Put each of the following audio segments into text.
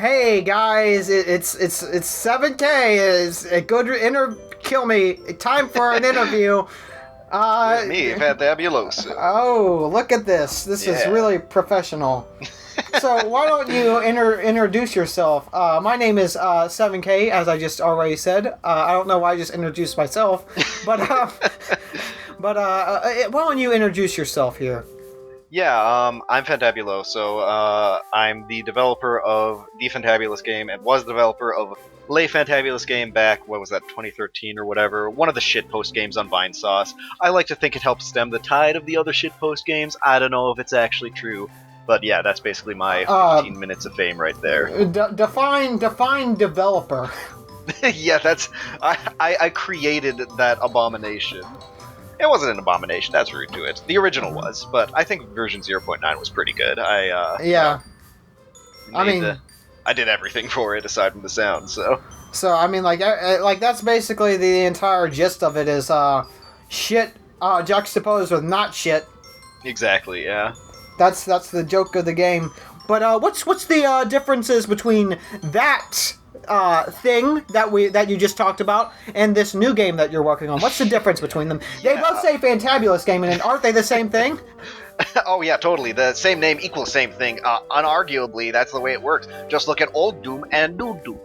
Hey guys, it's 7K. Is a good kill me. Time for an interview. With me, Fantabuloso. Oh, look at this. This is Yeah. really professional. So why don't you introduce yourself? My name is 7K, as I just already said. I don't know why I just introduced myself, but why don't you introduce yourself here? Yeah, I'm Fantabuloso. I'm the developer of the Fantabulous game and was the developer of Le Fantabulous game back, what was that, 2013 or whatever, one of the shitpost games on Vinesauce. I like to think it helped stem the tide of the other shitpost games. I don't know if it's actually true, but yeah, that's basically my 15 minutes of fame right there. Define developer. Yeah, I created that abomination. It wasn't an abomination, that's rude to it. The original was, but I think version 0.9 was pretty good. Yeah. I did everything for it aside from the sound, so. So I mean, like that's basically the entire gist of it is shit juxtaposed with not shit. Exactly, yeah. That's the joke of the game. But what's the differences between that thing that you just talked about and this new game that you're working on? What's the difference between them? They both say Fantabulous game, and aren't they the same thing? Oh yeah, totally. The same name equals same thing. Unarguably, that's the way it works. Just look at Old Doom and New Doom.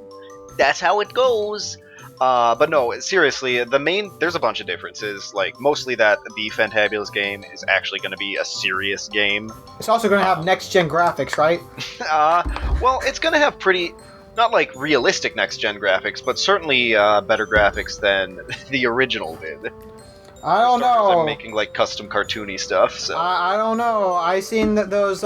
That's how it goes. But no, seriously, there's a bunch of differences. Like, mostly that the Fantabulous game is actually going to be a serious game. It's also going to have next-gen graphics, right? Well, it's going to have not like realistic next-gen graphics, but certainly better graphics than the original did. I don't know. I'm making like custom cartoony stuff, so. I don't know. I seen those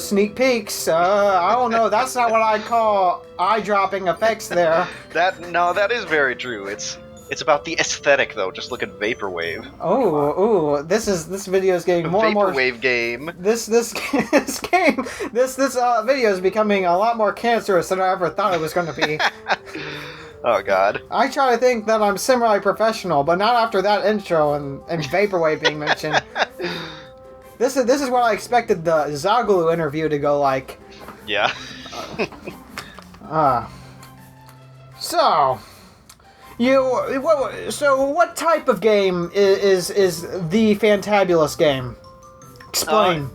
sneak peeks. I don't know. That's not what I call eye-dropping effects there. That is very true. It's about the aesthetic though. Just look at Vaporwave. Oh, this video is getting more and more. Vaporwave game. This video is becoming a lot more cancerous than I ever thought it was going to be. Oh god. I try to think that I'm semi-professional, but not after that intro and Vaporwave being mentioned. This is what I expected the Zagalu interview to go like. Yeah. So what type of game is the Fantabulous game? Explain.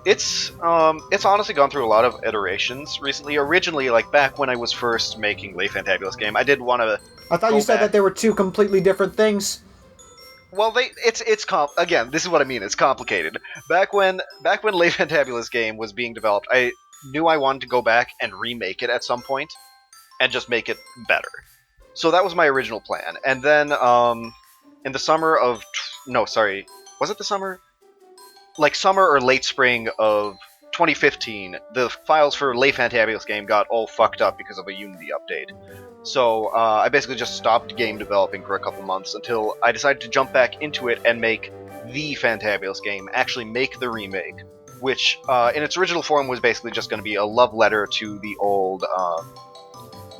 It's honestly gone through a lot of iterations recently. Originally, like back when I was first making Le Fantabulous game, I did want to. I thought you said that they were two completely different things. Well, again, this is what I mean. It's complicated. Back when Le Fantabulous game was being developed, I knew I wanted to go back and remake it at some point, and just make it better. So that was my original plan. And then, in the summer of was it the summer? Like summer or late spring of 2015, the files for Le Fantabulous game got all fucked up because of a Unity update. So I basically just stopped game developing for a couple months until I decided to jump back into it and make the Fantabulous game, actually make the remake, which in its original form was basically just going to be a love letter to the old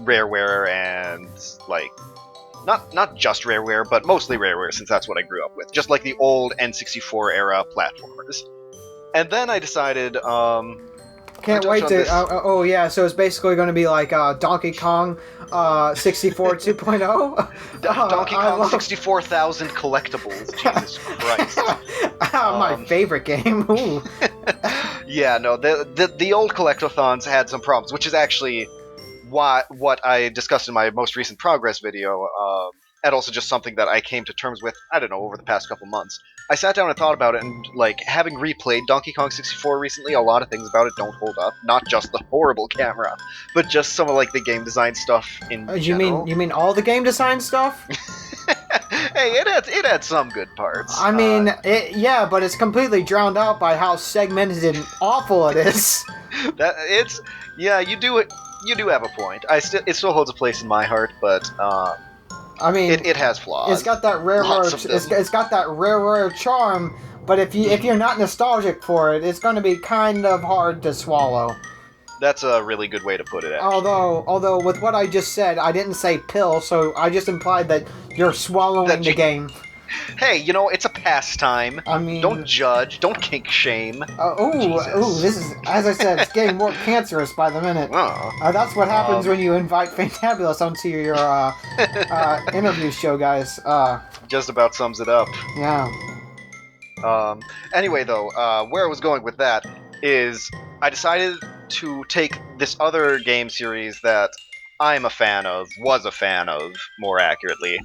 Rareware and like not just Rareware, but mostly Rareware, since that's what I grew up with. Just like the old N64 era platformers. And then I decided, Can't wait to. Oh yeah, so it's basically going to be like Donkey Kong 64 2.0. Donkey Kong 64,000 Collectibles. Jesus Christ. My favorite game. Ooh. Yeah, no, the old Collectathons had some problems, which is actually what I discussed in my most recent progress video, and also just something that I came to terms with, I don't know, over the past couple months. I sat down and thought about it, and, like, having replayed Donkey Kong 64 recently, a lot of things about it don't hold up. Not just the horrible camera, but just some of, like, the game design stuff in general. You mean all the game design stuff? Hey, it had some good parts. I mean, yeah, but it's completely drowned out by how segmented and awful it is. You do have a point. It still holds a place in my heart, but I mean, it has flaws. It's got that it's got that rare charm, but if you're not nostalgic for it, it's going to be kind of hard to swallow. That's a really good way to put it, actually. Although with what I just said, I didn't say pill, so I just implied that you're swallowing the game. Hey, it's a pastime. I mean, Don't judge. Don't kink shame. Ooh, this is, as I said, it's getting more cancerous by the minute. That's what happens when you invite Fantabuloso onto your interview show, guys. Just about sums it up. Yeah. Anyway, though, where I was going with that is I decided to take this other game series that I'm a fan of, was a fan of, more accurately,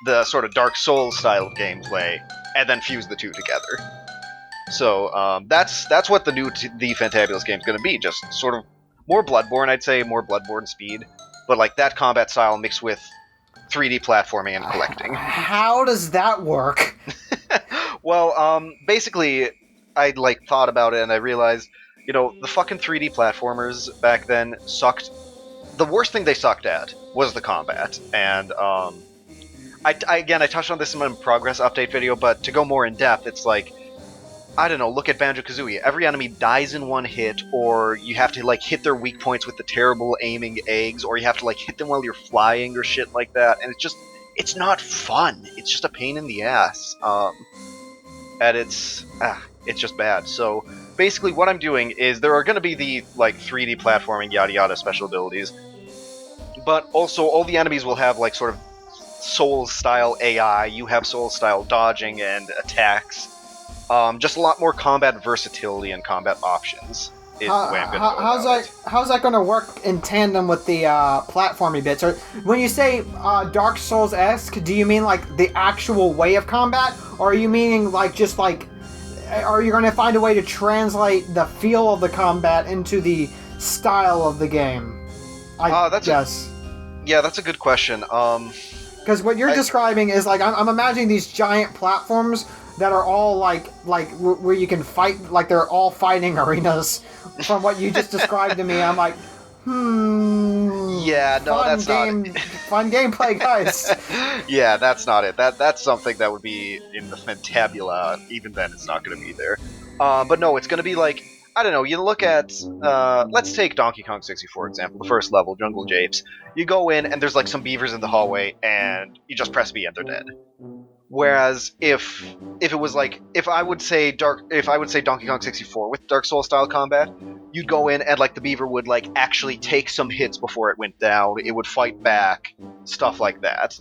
the sort of Dark Souls style of gameplay, and then fuse the two together. So that's what the new the Fantabulous game is going to be. Just sort of more Bloodborne, I'd say, more Bloodborne speed, but like that combat style mixed with 3D platforming and collecting. How does that work? Well, basically, I thought about it and I realized, the fucking 3D platformers back then sucked. The worst thing they sucked at was the combat, and I touched on this in my progress update video, but to go more in depth, it's like, I don't know, look at Banjo-Kazooie. Every enemy dies in one hit, or you have to hit their weak points with the terrible aiming eggs, or you have to hit them while you're flying or shit like that, and it's not fun. It's just a pain in the ass. And it's just bad. So basically what I'm doing is there are going to be the 3D platforming yada yada special abilities, but also all the enemies will have sort of Souls style AI. You have Souls style dodging and attacks. Just a lot more combat versatility and combat options is the way I'm going to go about it. How's that going to work in tandem with the platforming bits? Or when you say Dark Souls-esque, do you mean the actual way of combat, or are you meaning are you going to find a way to translate the feel of the combat into the style of the game? Yes. Yeah, that's a good question. Because what you're describing is I'm imagining these giant platforms that are all where you can fight, they're all fighting arenas. From what you just described to me, I'm like, yeah, no, that's not it. Fun gameplay, guys. Yeah, that's not it. That's something that would be in the Fantabula. Even then, it's not going to be there. But no, it's going to be I don't know, you look at, let's take Donkey Kong 64, for example, the first level, Jungle Japes. You go in, and there's some beavers in the hallway, and you just press B and they're dead. Whereas if it was if I would say Donkey Kong 64 with Dark Souls style combat, you'd go in and the beaver would actually take some hits before it went down. It would fight back, stuff like that.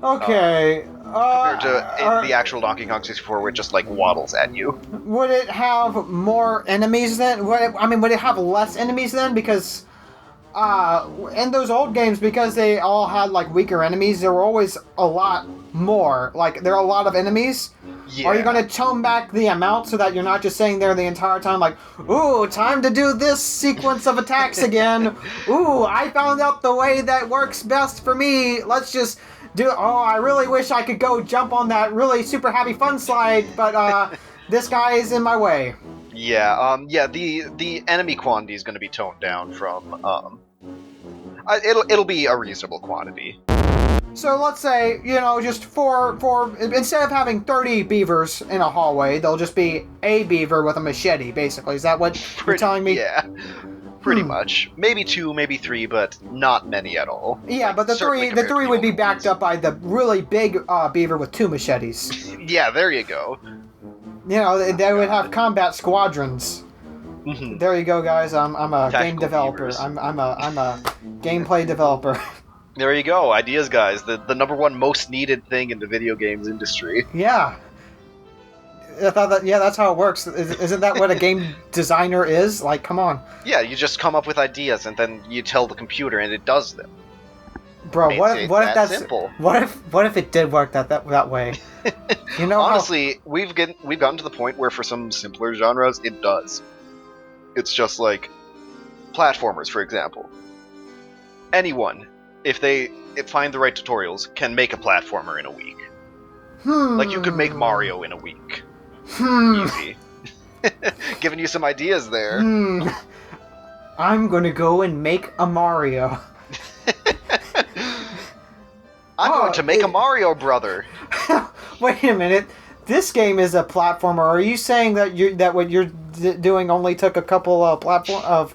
Okay. Compared to the actual Donkey Kong 64, where it just waddles at you. Would it have more enemies then? Would it have less enemies then? Because in those old games, because they all had weaker enemies, there were always a lot more. There are a lot of enemies. Yeah. Are you going to tone back the amount so that you're not just sitting there the entire time ooh, time to do this sequence of attacks again. Ooh, I found out the way that works best for me. Let's just do. Oh, I really wish I could go jump on that really super happy fun slide, but this guy is in my way. Yeah. The enemy quantity is going to be toned down from. It'll be a reasonable quantity. So let's say, just for instead of having 30 beavers in a hallway, there'll just be a beaver with a machete, basically. Is that what you're telling me? Yeah, pretty much. Maybe 2, maybe 3, but not many at all. Yeah, but the three would be backed up by the really big beaver with 2 machetes. Yeah, there you go. They would have combat squadrons. Mm-hmm. There you go, guys. I'm a Tactical game developer. beavers. I'm a gameplay developer. There you go, ideas, guys. The number one most needed thing in the video games industry. Yeah. I thought that. Yeah, that's how it works. Isn't that what a game designer is? Come on. Yeah, you just come up with ideas and then you tell the computer and it does them. Bro, what if that's simple? What if it did work that way? Honestly, we've gotten to the point where for some simpler genres it does. It's just platformers, for example. Anyone, if they find the right tutorials, can make a platformer in a week. You could make Mario in a week. Easy. Giving you some ideas there. I'm gonna go and make a Mario. I'm going to make a Mario brother. Wait a minute. This game is a platformer. Are you saying that what you're doing only took a couple of platformers?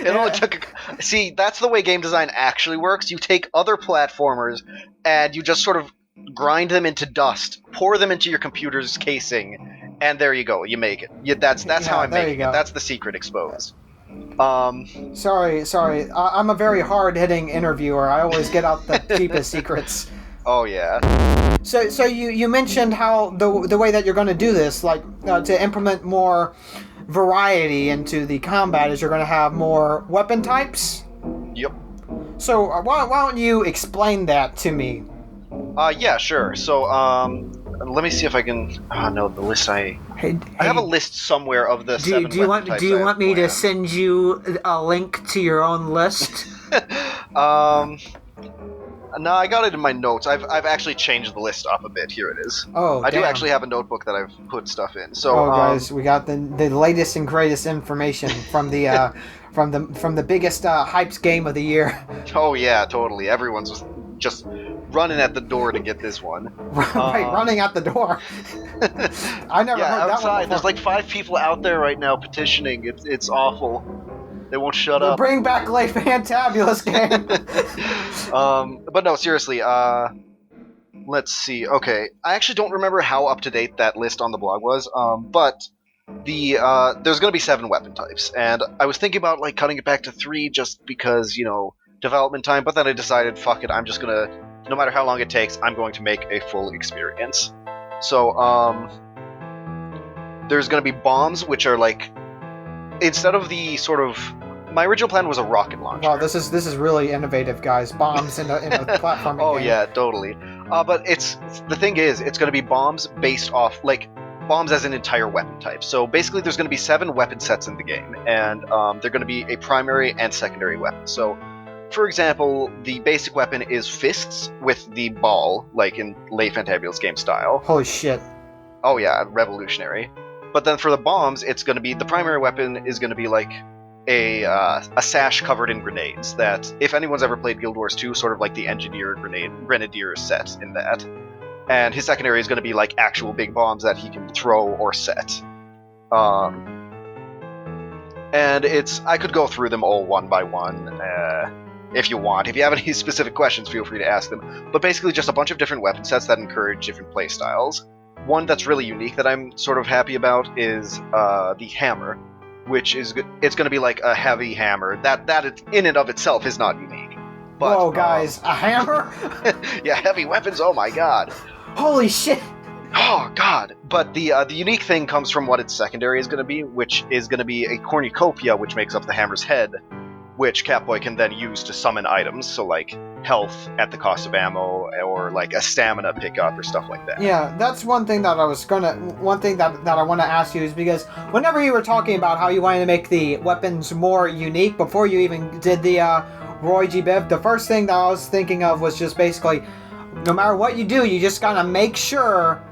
It only took. See, that's the way game design actually works. You take other platformers and you just sort of grind them into dust, pour them into your computer's casing, and there you go. You make it. That's how I'm there you making it. go. That's the secret exposed. Sorry. I'm a very hard-hitting interviewer. I always get out the cheapest secrets. Oh yeah. So you mentioned how the way that you're going to do this, like to implement more variety into the combat, is you're going to have more weapon types. Yep. So why don't you explain that to me? Yeah, sure. So let me see if I can. No, the list I have a list somewhere of the seven. Do you want me to send you a link to your own list? No, I got it in my notes. I've actually changed the list up a bit. Here it is. Oh, I damn. do actually have a notebook that I've put stuff in. So, guys, we got the latest and greatest information from the from the biggest hypes game of the year. Oh yeah, totally. Everyone's just running at the door to get this one. Right, running out the door. I never heard that outside. one. There's like 5 people out there right now petitioning. It's awful. They won't shut up. Bring back late Fantabuloso game. But no, seriously. Let's see. Okay, I actually don't remember how up to date that list on the blog was. But there's gonna be 7 weapon types, and I was thinking about like cutting it back to 3 just because development time. But then I decided, fuck it, I'm just gonna, no matter how long it takes, I'm going to make a full experience. So there's gonna be bombs, which are like, instead of the sort of, my original plan was a rocket launcher. Wow, this is really innovative, guys. Bombs in a platforming Oh game. yeah, totally. But the thing is, it's going to be bombs based off, like, bombs as an entire weapon type. So basically, there's going to be 7 weapon sets in the game, and they're going to be a primary and secondary weapon. So, for example, the basic weapon is fists with the ball, like in late Fantabuloso game style. Holy shit. Oh yeah, revolutionary. But then for the bombs, it's going to be, the primary weapon is going to be like a sash covered in grenades, that if anyone's ever played Guild Wars 2, sort of like the Grenadier set in that. And his secondary is going to be like actual big bombs that he can throw or set. And I could go through them all one by one if you want. If you have any specific questions, feel free to ask them. But basically just a bunch of different weapon sets that encourage different play styles. One that's really unique that I'm sort of happy about is the hammer, which is it's going to be like a heavy hammer. That in and of itself is not unique. But, whoa, guys, a hammer? Yeah, heavy weapons. Oh my god. Holy shit. Oh god. But the unique thing comes from what its secondary is going to be, which is going to be a cornucopia, which makes up the hammer's head, which Catboy can then use to summon items. So like health at the cost of ammo, or like a stamina pickup or stuff like that. Yeah, that's one thing that I want to ask you, is because whenever you were talking about how you wanted to make the weapons more unique before you even did the Roy G. Biv, the first thing that I was thinking of was just basically, no matter what you do, you just gotta make sure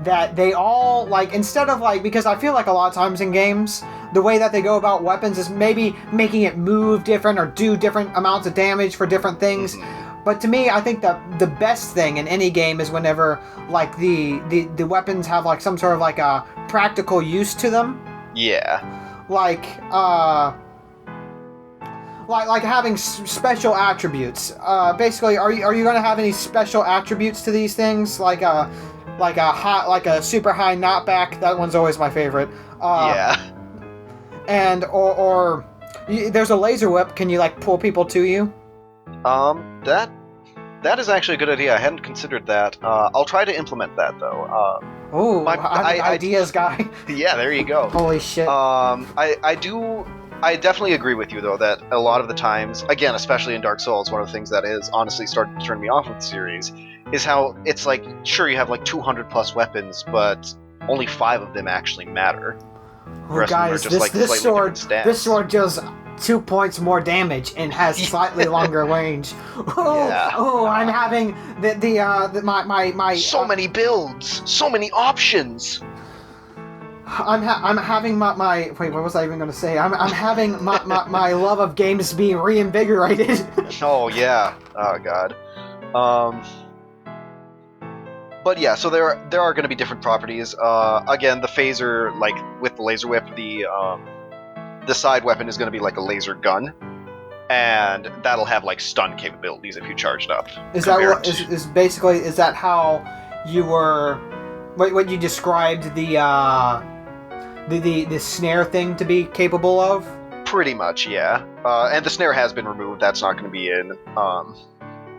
that they all, like, instead of like, because I feel like a lot of times in games, the way that they go about weapons is maybe making it move different or do different amounts of damage for different things. But to me, I think that the best thing in any game is whenever like the weapons have like some sort of like a practical use to them. Yeah. Like having special attributes. Basically, are you going to have any special attributes to these things? Like a super high knockback. That one's always my favorite. Yeah. And or there's a laser whip. Can you like pull people to you? That is actually a good idea. I hadn't considered that. I'll try to implement that though. Ideas guy. Yeah, there you go. Holy shit. I definitely agree with you though that a lot of the times, again, especially in Dark Souls, one of the things that has honestly started to turn me off with the series is how it's like, sure, you have like 200 plus weapons, but only 5 of them actually matter. Oh, guys, this sword does 2 points more damage and has slightly longer range. I'm having my so many builds, so many options. I'm having my wait, what was I even going to say? I'm having my love of games being reinvigorated. Oh yeah, oh god. But yeah, so there are going to be different properties. Again, the phaser, like with the laser whip, the side weapon is going to be like a laser gun, and that'll have like stun capabilities if you charge it up. Is that what is basically is that how you were what you described the snare thing to be capable of? Pretty much, yeah. And the snare has been removed. That's not going to be in.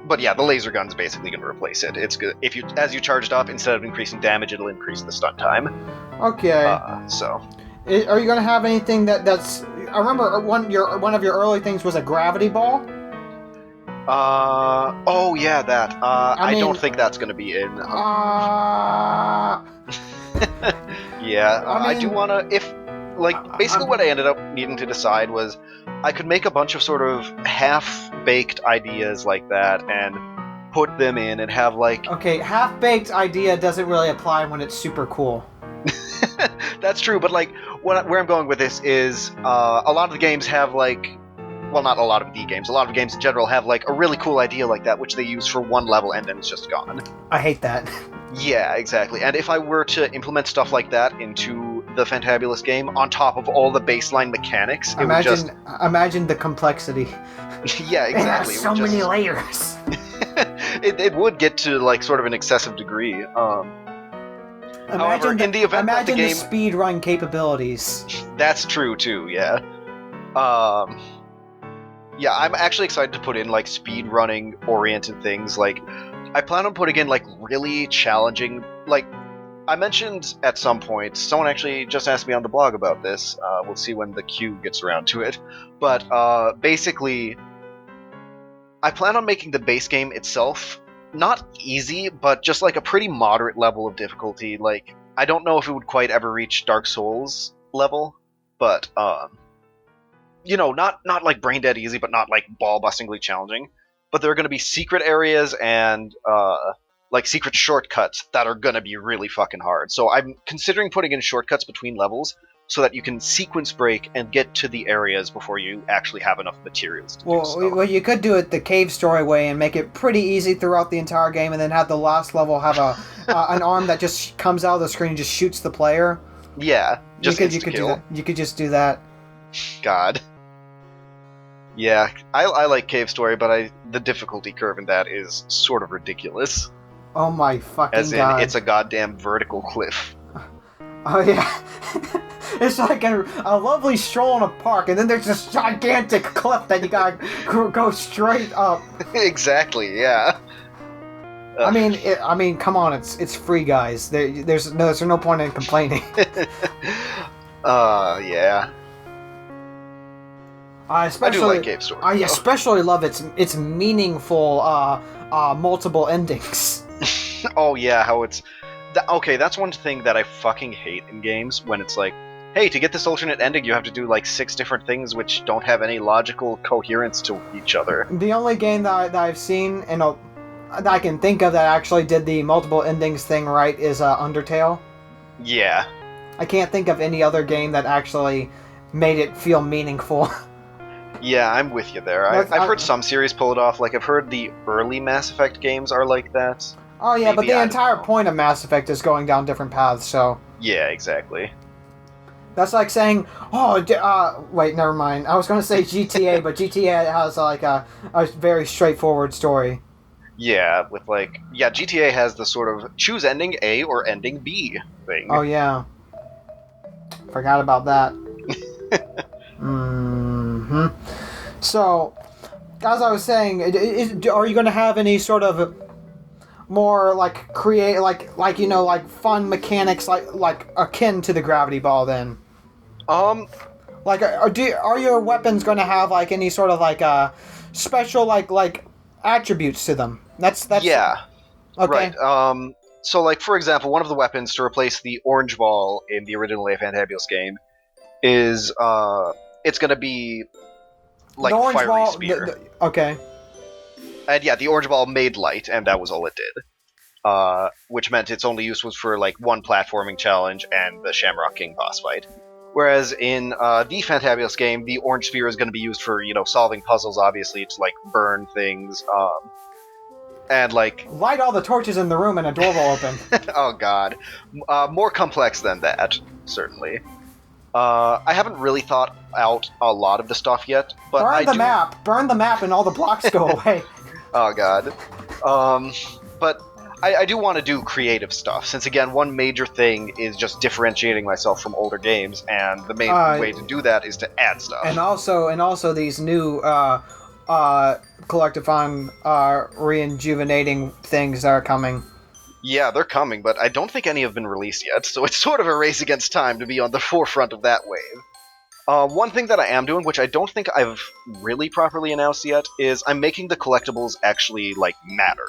But yeah, the laser gun's basically going to replace it. It's good if as you charge it up, instead of increasing damage, it'll increase the stun time. Okay. So. Are you going to have anything that's? I remember one of your early things was a gravity ball. Oh yeah, that. I don't think that's going to be in. Yeah, I do want to. If basically what I ended up needing to decide was, I could make a bunch of sort of half-baked ideas like that and put them in and have like. Okay, half-baked idea doesn't really apply when it's super cool. That's true, but like where I'm going with this is a lot of the games have like, well, not a lot of the games, a lot of games in general have like a really cool idea like that, which they use for one level and then it's just gone. I hate that. Yeah, exactly. And if I were to implement stuff like that into the Fantabulous game on top of all the baseline mechanics, it would just... Imagine the complexity. Yeah, exactly. There are so many layers. it would get to like sort of an excessive degree. However, in the event that the game... the speed run capabilities. That's true too, yeah. Yeah, I'm actually excited to put in like speed running oriented things. Like, I plan on putting in like really challenging, like I mentioned at some point, someone actually just asked me on the blog about this. We'll see when the queue gets around to it. But basically, I plan on making the base game itself not easy, but just like a pretty moderate level of difficulty. Like, I don't know if it would quite ever reach Dark Souls level, but you know, not like brain dead easy, but not like ball-bustingly challenging. But there are going to be secret areas and like secret shortcuts that are going to be really fucking hard. So I'm considering putting in shortcuts between levels so that you can sequence break and get to the areas before you actually have enough materials to do so. Well, you could do it the cave story way and make it pretty easy throughout the entire game, and then have the last level have a an arm that just comes out of the screen and just shoots the player. Yeah, just you could do that. You could just do that. God. Yeah, I like Cave Story, but the difficulty curve in that is sort of ridiculous. Oh my fucking god. As in, it's a goddamn vertical cliff. Oh yeah. It's like a lovely stroll in a park, and then there's this gigantic cliff that you gotta go straight up. Exactly, yeah. I mean, come on, it's free, guys. There's no point in complaining. Yeah. I do like Cave Story. I especially love its meaningful multiple endings. Oh yeah, how it's... Okay, that's one thing that I fucking hate in games, when it's like, hey, to get this alternate ending you have to do like 6 different things which don't have any logical coherence to each other. The only game that I've seen, and that I can think of that actually did the multiple endings thing right is Undertale. Yeah. I can't think of any other game that actually made it feel meaningful. Yeah, I'm with you there. I've heard some series pull it off. Like, I've heard the early Mass Effect games are like that. Oh yeah, but the entire point of Mass Effect is going down different paths, so... Yeah, exactly. That's like saying, wait, never mind. I was going to say GTA, but GTA has like a very straightforward story. Yeah, with like... Yeah, GTA has the sort of choose ending A or ending B thing. Oh yeah. Forgot about that. Mm-hmm. So, as I was saying, are you going to have any sort of more like like you know, like fun mechanics like akin to the gravity ball then? Like, are your weapons going to have like any sort of like special like attributes to them? That's yeah. Okay. Right. So like, for example, one of the weapons to replace the orange ball in the original Fantabuloso game is it's going to be like a fiery spear. Okay. And yeah, the orange ball made light, and that was all it did. Which meant its only use was for like one platforming challenge and the Shamrock King boss fight. Whereas in the Fantabuloso game, the orange sphere is going to be used for, you know, solving puzzles, obviously, to like burn things, and like light all the torches in the room and a door will open. Oh god, more complex than that, certainly. I haven't really thought out a lot of the stuff yet, but Burn I the do... map! Burn the map and all the blocks go away. Oh god. But I do want to do creative stuff, since again, one major thing is just differentiating myself from older games, and the main way to do that is to add stuff. And also these new collectathon rejuvenating things that are coming. Yeah, they're coming, but I don't think any have been released yet, so it's sort of a race against time to be on the forefront of that wave. One thing that I am doing, which I don't think I've really properly announced yet, is I'm making the collectibles actually, like, matter.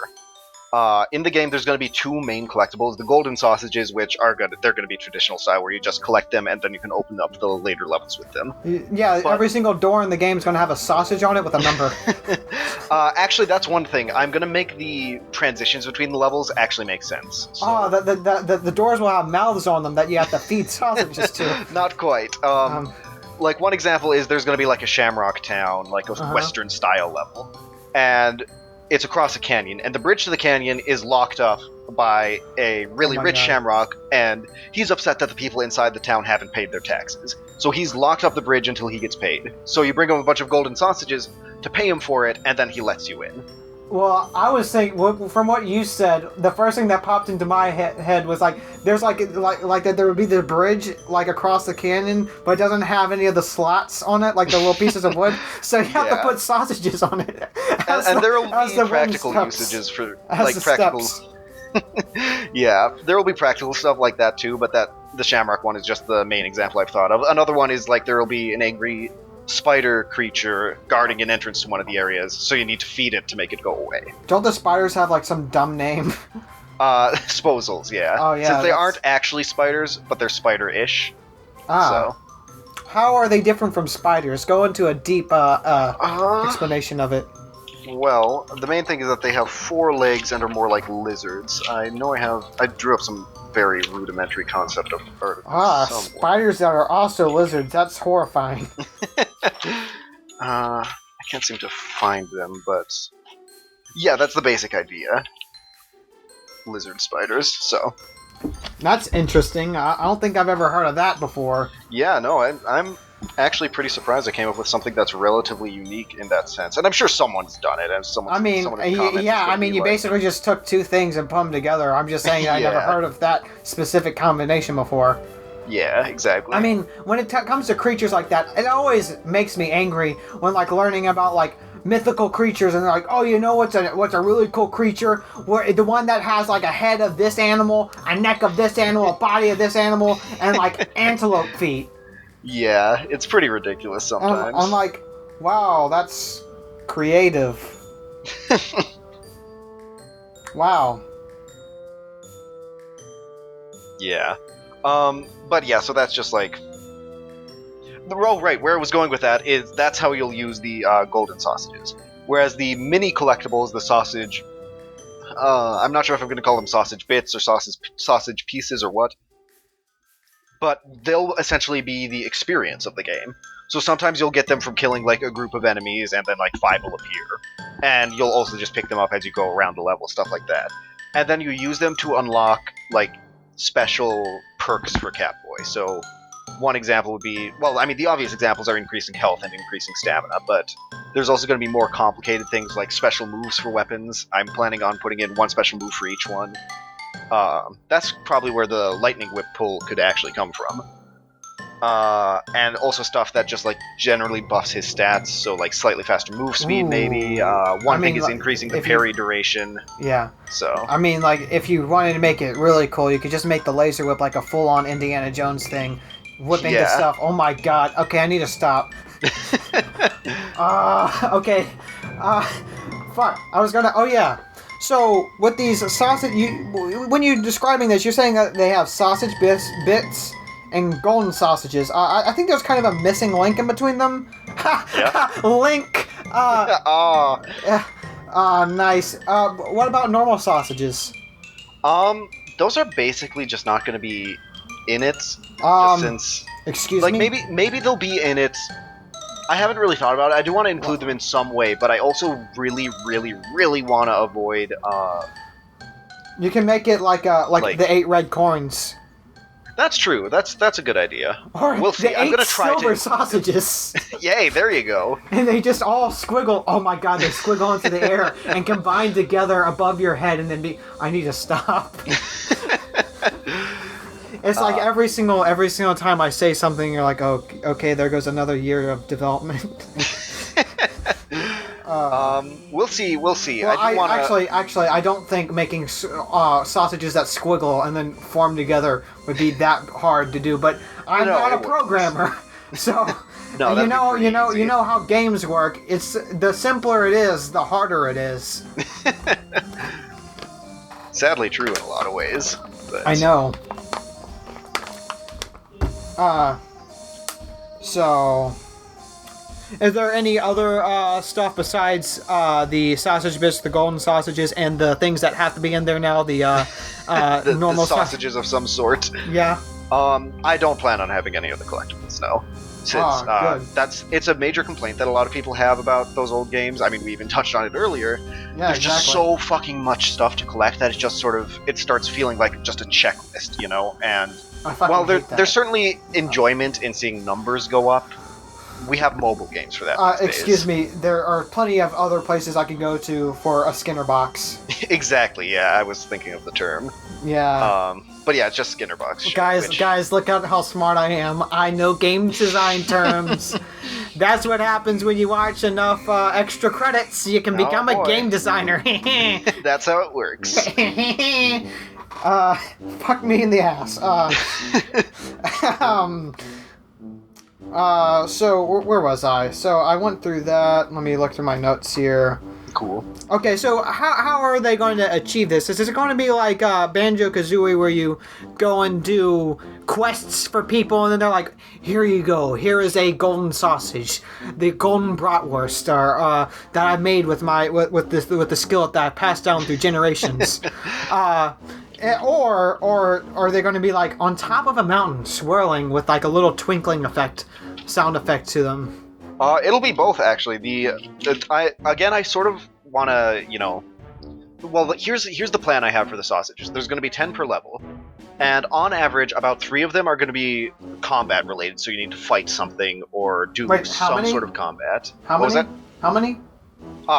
In the game, there's going to be two main collectibles. The golden sausages, which are good. They're going to be traditional style, where you just collect them and then you can open up the later levels with them. Yeah, but every single door in the game is going to have a sausage on it with a number. Actually, that's one thing. I'm going to make the transitions between the levels actually make sense. So. The doors will have mouths on them that you have to feed sausages to. Not quite. Like, one example is there's going to be, like, a Shamrock Town, like a Western-style level. And it's across a canyon, and the bridge to the canyon is locked up by a really rich Shamrock, and he's upset that the people inside the town haven't paid their taxes. So he's locked up the bridge until he gets paid. So you bring him a bunch of golden sausages to pay him for it, and then he lets you in. Well, I was thinking, from what you said, the first thing that popped into my head was like, there's like that there would be the bridge like across the canyon, but it doesn't have any of the slots on it, like the little pieces of wood. So you have to put sausages on it. And there will be practical usages for like practical. Yeah, there will be practical stuff like that too, but the Shamrock one is just the main example I've thought of. Another one is like there will be an angry spider creature guarding an entrance to one of the areas, so you need to feed it to make it go away. Don't the spiders have like some dumb name? Sposals, yeah. Oh yeah. Since they aren't actually spiders, but they're spider-ish. So. How are they different from spiders? Go into a deep explanation of it. Well, the main thing is that they have 4 legs and are more like lizards. I know I drew up some very rudimentary concept of vertebrates. Spiders that are also lizards. That's horrifying. I can't seem to find them, but yeah, that's the basic idea. Lizard spiders, so. That's interesting. I don't think I've ever heard of that before. Yeah, no, I'm actually pretty surprised I came up with something that's relatively unique in that sense. And I'm sure someone's done it. And you basically just took two things and put them together. I'm just saying I never heard of that specific combination before. Yeah, exactly. I mean, when it comes to creatures like that, it always makes me angry when, like, learning about, like, mythical creatures and they're like, oh, you know what's a really cool creature? Where the one that has, like, a head of this animal, a neck of this animal, a body of this animal, and, like, antelope feet. Yeah, it's pretty ridiculous sometimes. I'm like, wow, that's creative. Wow. Yeah. But yeah, so that's just like... Oh, right, where I was going with that is that's how you'll use the golden sausages. Whereas the mini collectibles, the sausage... I'm not sure if I'm going to call them sausage bits or sausage pieces or what. But they'll essentially be the experience of the game. So sometimes you'll get them from killing like a group of enemies and then like 5 will appear. And you'll also just pick them up as you go around the level, stuff like that. And then you use them to unlock like special perks for Catboy. So one example would be, well, I mean the obvious examples are increasing health and increasing stamina, but there's also going to be more complicated things like special moves for weapons. I'm planning on putting in one special move for each one. That's probably where the lightning whip pull could actually come from. And also stuff that just like generally buffs his stats, so like slightly faster move speed maybe. One thing is increasing the parry duration. Yeah. So. I mean, like, if you wanted to make it really cool, you could just make the laser whip like a full-on Indiana Jones thing. Whipping the stuff. Oh my god. Okay, I need to stop. Okay. Fuck. I was gonna... Oh yeah. So, with these sausage... when you're describing this, you're saying that they have sausage bits and golden sausages. I think there's kind of a missing link in between them. Link! Nice. What about normal sausages? Those are basically just not going to be in it. Just since... Excuse me? Like, maybe they'll be in it... I haven't really thought about it. I do want to include them in some way, but I also really, really, really want to avoid... You can make it like the 8 red coins. That's true. That's a good idea. Or We'll see. the I'm 8 gonna try silver to. sausages. Yay! There you go. And they just all squiggle. Oh my god, they squiggle into the air and combine together above your head and then be. I need to stop. It's like every single time I say something, you're like, oh, okay, there goes another year of development. We'll see. We'll see. Well, I do wanna... actually, I don't think making sausages that squiggle and then form together would be that hard to do. But I'm not a programmer, so no, you know how games work. It's the simpler it is, the harder it is. Sadly, true in a lot of ways. But... I know. So, is there any other stuff besides the sausage bits, the golden sausages, and the things that have to be in there now? The normal the sausages of some sort. Yeah. I don't plan on having any of the collectibles. No. Since it's a major complaint that a lot of people have about those old games. I mean, we even touched on it earlier. Yeah, There's just so fucking much stuff to collect that it's just sort of it starts feeling like just a checklist, you know. And while there's certainly enjoyment in seeing numbers go up, we have mobile games for that. Excuse me, there are plenty of other places I could go to for a Skinner box. Exactly. Yeah, I was thinking of the term. Yeah. But yeah, it's just Skinner box. Guys, look at how smart I am. I know game design terms. That's what happens when you watch enough extra credits. You can become a game designer. That's how it works. Fuck me in the ass. So where was I? So I went through that. Let me look through my notes here. Cool. Okay, so how are they going to achieve this? Is it going to be like Banjo-Kazooie where you go and do quests for people and then they're like, here you go, here is a golden sausage, the golden bratwurst that I made with the skillet that I passed down through generations? Or are they going to be like on top of a mountain swirling with like a little twinkling sound effect to them? It'll be both, actually. I sort of want to, well, here's the plan I have for the sausages. There's going to be 10 per level, and on average, about 3 of them are going to be combat related, so you need to fight something or do some sort of combat. How many? Was that? How many?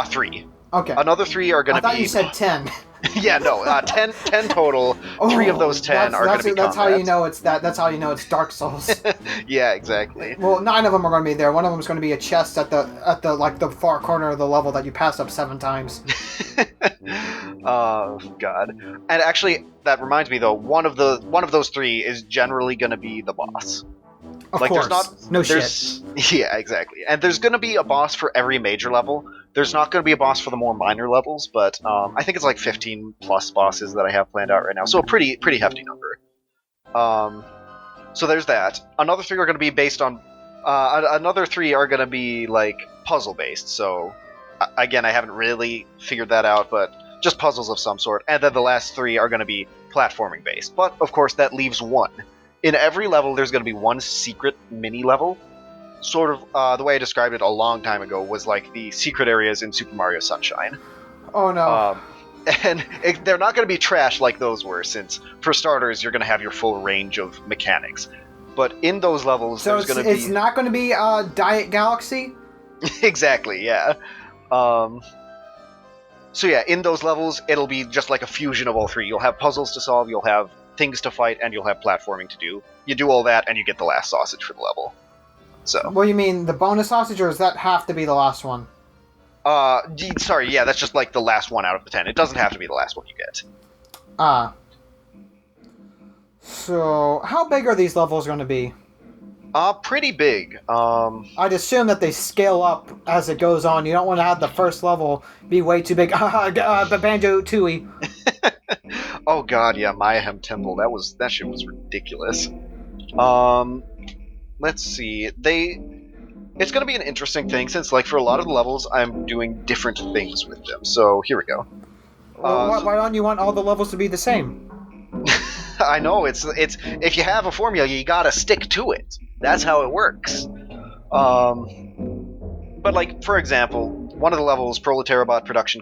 3. Okay. Another 3 are going to be... I thought you said 10. Yeah, no, 10 total. 3 of those 10 are going to be combat. That's how you know that's how you know it's Dark Souls. Yeah, exactly. Well, 9 of them are going to be there. One of them is going to be a chest at the like the far corner of the level that you pass up 7 times. Oh God! And actually, that reminds me though. One of those 3 is generally going to be the boss. Of course. Shit. Yeah, exactly. And there's going to be a boss for every major level. There's not going to be a boss for the more minor levels, but I think it's like 15 plus bosses that I have planned out right now. So a pretty hefty number. So there's that. Another 3 are going to be based on... another 3 are going to be like puzzle based. So again, I haven't really figured that out, but just puzzles of some sort. And then the last 3 are going to be platforming based. But of course, that leaves 1. In every level, there's going to be 1 secret mini level. Sort of the way I described it a long time ago was like the secret areas in Super Mario Sunshine. Oh no. And they're not going to be trash like those were, since for starters you're going to have your full range of mechanics. But in those levels, there's going to be... it's not going to be Diet Galaxy? Exactly, yeah. So yeah, in those levels, it'll be just like a fusion of all 3. You'll have puzzles to solve, you'll have things to fight, and you'll have platforming to do. You do all that, and you get the last sausage for the level. So. What do you mean, the bonus sausage, or does that have to be the last one? Sorry, yeah, that's just like the last one out of the 10. It doesn't have to be the last one you get. So, how big are these levels going to be? Pretty big. I'd assume that they scale up as it goes on. You don't want to have the first level be way too big. Banjo-Tooie. Oh god, yeah, Mayhem Temple. That shit was ridiculous. Let's see. It's going to be an interesting thing, since like for a lot of the levels, I'm doing different things with them. So here we go. Well, why don't you want all the levels to be the same? I know, it's if you have a formula, you gotta stick to it. That's how it works. But like, for example, one of the levels, Proletarabot Production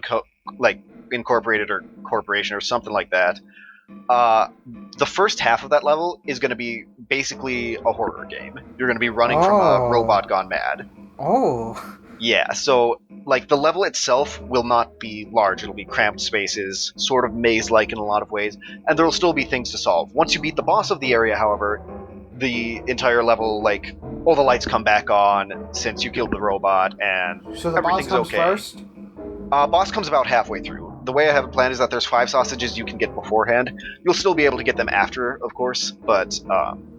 Incorporated or Corporation or something like that, The first half of that level is going to be basically a horror game. You're going to be running from a Oh. robot gone mad. Oh. Yeah, so like the level itself will not be large. It'll be cramped spaces, sort of maze-like in a lot of ways, and there'll still be things to solve. Once you beat the boss of the area, however, the entire level, like, all the lights come back on since you killed the robot, and So the boss everything's comes okay. first? Boss comes about halfway through. The way I have it planned is that there's 5 sausages you can get beforehand. You'll still be able to get them after, of course, but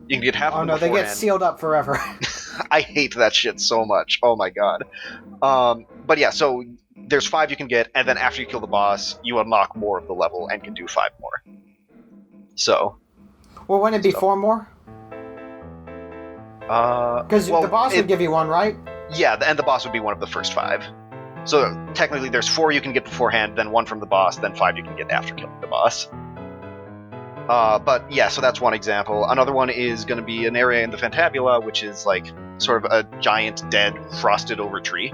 you can get half of them Oh no, they beforehand. get sealed up forever. I hate that shit so much. Oh my god. But yeah, so there's 5 you can get, and then after you kill the boss, you unlock more of the level and can do 5 more. So. Well, wouldn't it be So. 4 more? Because the boss would give you 1, right? Yeah, and the boss would be one of the first 5. So technically there's 4 you can get beforehand, then 1 from the boss, then 5 you can get after killing the boss. But yeah, so that's one example. Another one is going to be an area in the Fantabula, which is like sort of a giant, dead, frosted over tree.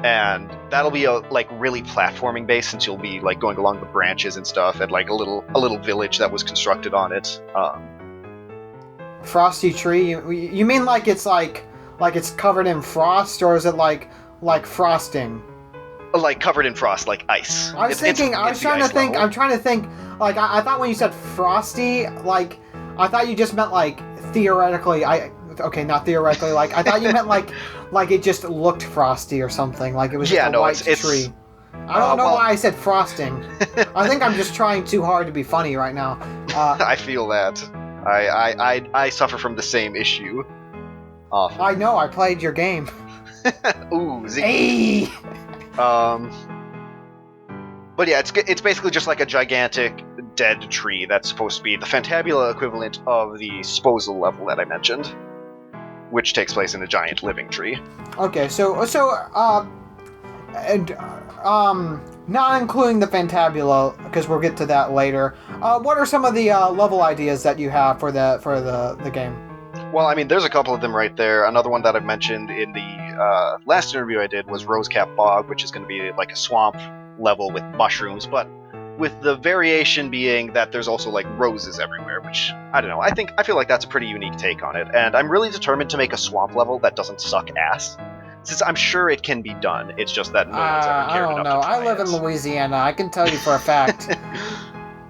And that'll be a like really platforming base, since you'll be like going along the branches and stuff, and like a little village that was constructed on it. Frosty tree? You mean like it's covered in frost, or is it like frosting? Like covered in frost, like ice. I was trying to think. Like I thought when you said frosty, like I thought you just meant like theoretically. Not theoretically. Like I thought you meant like it just looked frosty or something. Like it was just a white tree. I don't know why I said frosting. I think I'm just trying too hard to be funny right now. I feel that. I suffer from the same issue. Often. I know. I played your game. Ooh, Z. Hey! But yeah, it's basically just like a gigantic dead tree that's supposed to be the Fantabula equivalent of the Sbalding level that I mentioned, which takes place in a giant living tree. Okay, not including the Fantabula, because we'll get to that later. What are some of the level ideas that you have for the game? Well, I mean, there's a couple of them right there. Another one that I mentioned in the last interview I did was Rosecap Bog, which is going to be like a swamp level with mushrooms, but with the variation being that there's also like roses everywhere, which, I don't know, I feel like that's a pretty unique take on it, and I'm really determined to make a swamp level that doesn't suck ass, since I'm sure it can be done. It's just that no one's ever cared enough to try. I live in Louisiana. I can tell you for a fact,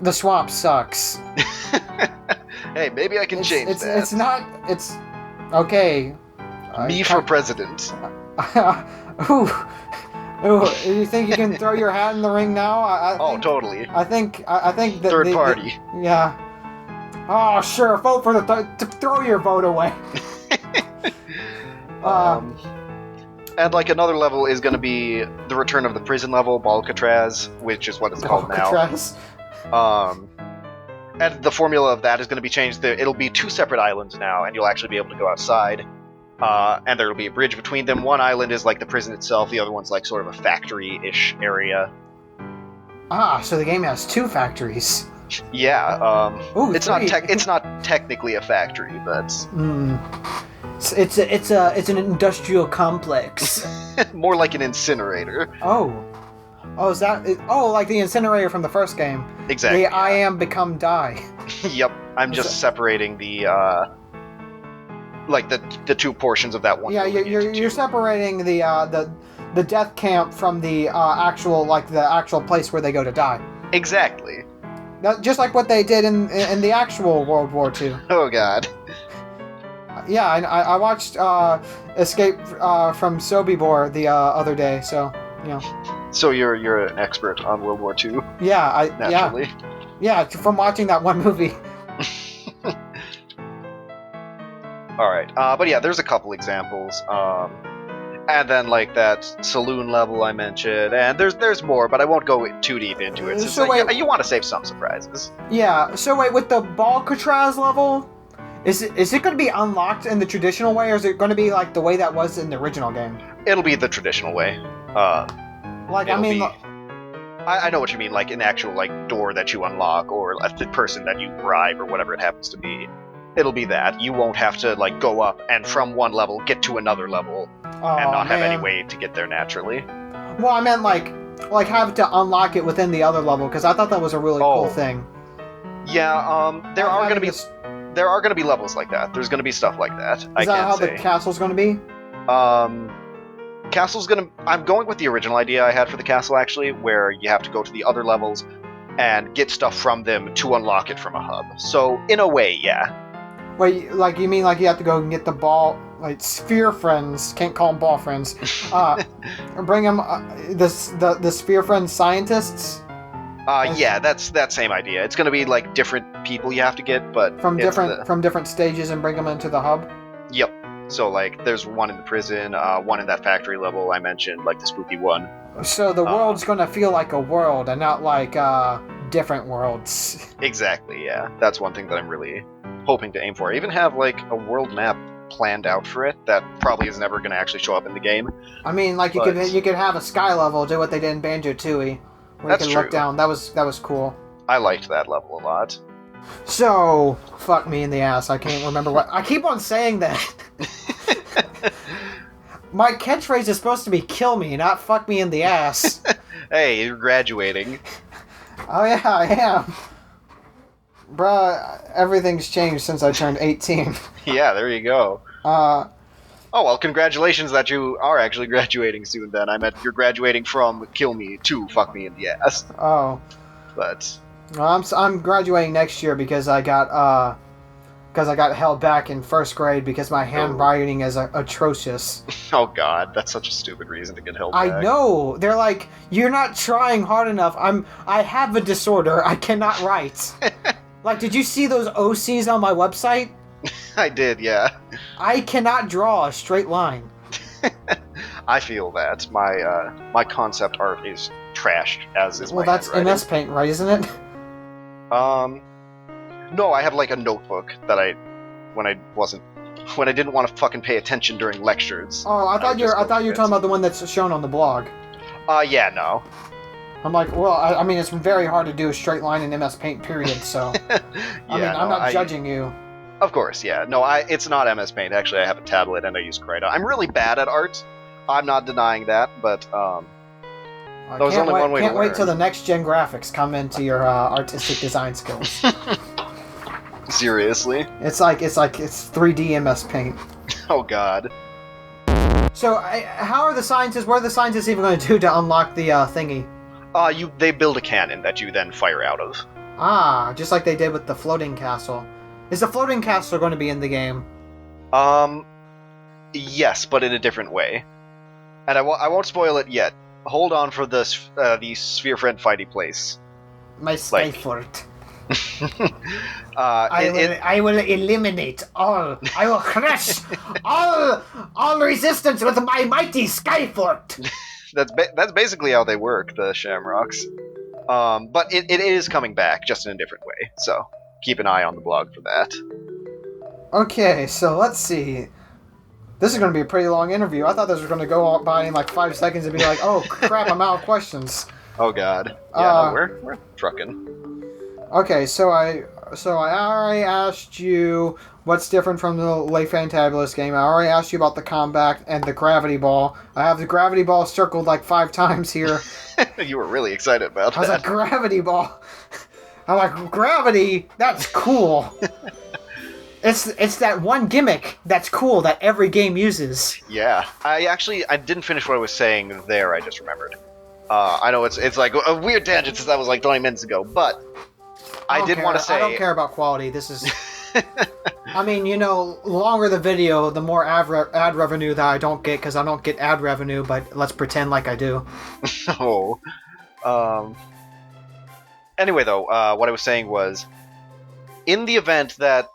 the swamp sucks. Hey, maybe I can change that. It's okay. Me for president. Ooh, you think you can throw your hat in the ring now? I think, totally. I think that third party. Yeah. Oh, sure. Vote for throw your vote away. And like another level is going to be the return of the prison level, Balcatraz, which is what it's called now. And the formula of that is going to be changed. It'll be 2 separate islands now, and you'll actually be able to go outside. And there'll be a bridge between them. One island is like the prison itself. The other one's like sort of a factory-ish area. So the game has 2 factories. Yeah. Ooh, it's not technically a factory, but it's an industrial complex. More like an incinerator. Is that? Like the incinerator from the first game. Exactly. The I am become die. Yep. I'm just separating the like the 2 portions of that one. Yeah, you're separating the death camp from the actual place where they go to die. Exactly. Just like what they did in the actual World War II. Oh God. Yeah, I watched Escape from Sobibor the other day, so you know. So you're an expert on World War II? Yeah, naturally. Yeah, from watching that one movie. All right, but yeah, there's a couple examples, and then like that saloon level I mentioned, and there's more, but I won't go too deep into it. So wait, you want to save some surprises. Yeah. So wait, with the Balcatraz level, is it going to be unlocked in the traditional way, or is it going to be like the way that was in the original game? It'll be the traditional way. I know what you mean, like an actual like door that you unlock, or the person that you bribe, or whatever it happens to be. It'll be that. You won't have to like go up and from one level get to another level and not have any way to get there naturally. Well, I meant like have to unlock it within the other level, because I thought that was a really cool thing. Yeah, there Not are going to having be this- there are going to be levels like that. There's going to be stuff like that. Is I that can't how say. the castle's going to be? Castle's gonna. I'm going with the original idea I had for the castle actually, where you have to go to the other levels and get stuff from them to unlock it from a hub. So in a way, yeah. Wait, like you mean like you have to go and get the ball, like sphere friends? Can't call them ball friends. Bring them the sphere friends scientists. Yeah, that's that same idea. It's gonna be like different people you have to get, but from it's different stages and bring them into the hub. Yep. So like, there's one in the prison, one in that factory level I mentioned, like the spooky one. So the world's gonna feel like a world and not like different worlds. Exactly. Yeah, that's one thing that I'm really hoping to aim for. I even have like a world map planned out for it that probably is never going to actually show up in the game. I mean, like you could have a sky level, do what they did in Banjo-Tooie, where That's you can true. look down. That was cool. I liked that level a lot. So fuck me in the ass. I can't remember what I keep on saying that. My catchphrase is supposed to be "kill me," not "fuck me in the ass." Hey, you're graduating. Oh yeah, I am. Bruh, everything's changed since I turned 18. Yeah, there you go. Oh, well, congratulations that you are actually graduating soon then. I meant you're graduating from kill me to fuck me in the ass. Oh. But... I'm graduating next year because I got held back in first grade because my handwriting is atrocious. Oh god, that's such a stupid reason to get held back. I know. They're like, you're not trying hard enough. I have a disorder. I cannot write. Like, did you see those OCs on my website? I did, yeah. I cannot draw a straight line. I feel that. My concept art is trashed, as is my that's handwriting. MS Paint, right, isn't it? No, I have like a notebook that when I didn't want to fucking pay attention during lectures. Oh, I thought you were talking about the one that's shown on the blog. Yeah, no. I'm like, well, I mean, it's very hard to do a straight line in MS Paint, period, so... I'm not judging you. Of course, yeah. No, it's not MS Paint. Actually, I have a tablet and I use Krita. I'm really bad at art. I'm not denying that, but, there's only one way to learn. Can't wait till the next-gen graphics come into your artistic design skills. Seriously? It's 3D MS Paint. Oh god. So, how are the scientists? What are the scientists even going to do to unlock the thingy? They build a cannon that you then fire out of. Ah, just like they did with the floating castle. Is the floating castle going to be in the game? Yes, but in a different way. And I won't spoil it yet. Hold on for the sphere friend fighty place. My Skyfort. I I will eliminate all. I will crush all resistance with my mighty Skyfort. That's basically how they work, the Shamrocks. But it is coming back, just in a different way. So keep an eye on the blog for that. Okay, so let's see. This is going to be a pretty long interview. I thought this was going to go by in like 5 seconds and be like, oh crap, I'm out of questions. Oh god. Yeah, no, we're trucking. Okay, so I already asked you what's different from the late Fantabuloso game. I already asked you about the combat and the gravity ball. I have the gravity ball circled like 5 times here. You were really excited about that. I was like, gravity ball. I'm like, gravity? That's cool. It's that one gimmick that's cool that every game uses. Yeah. I didn't finish what I was saying there, I just remembered. I know it's like a weird tangent since that was like 20 minutes ago, but I did want to say... I don't care about quality. This is... I mean, longer the video, the more ad revenue that I don't get, because I don't get ad revenue, but let's pretend like I do. Oh. Anyway, though, what I was saying was, in the event that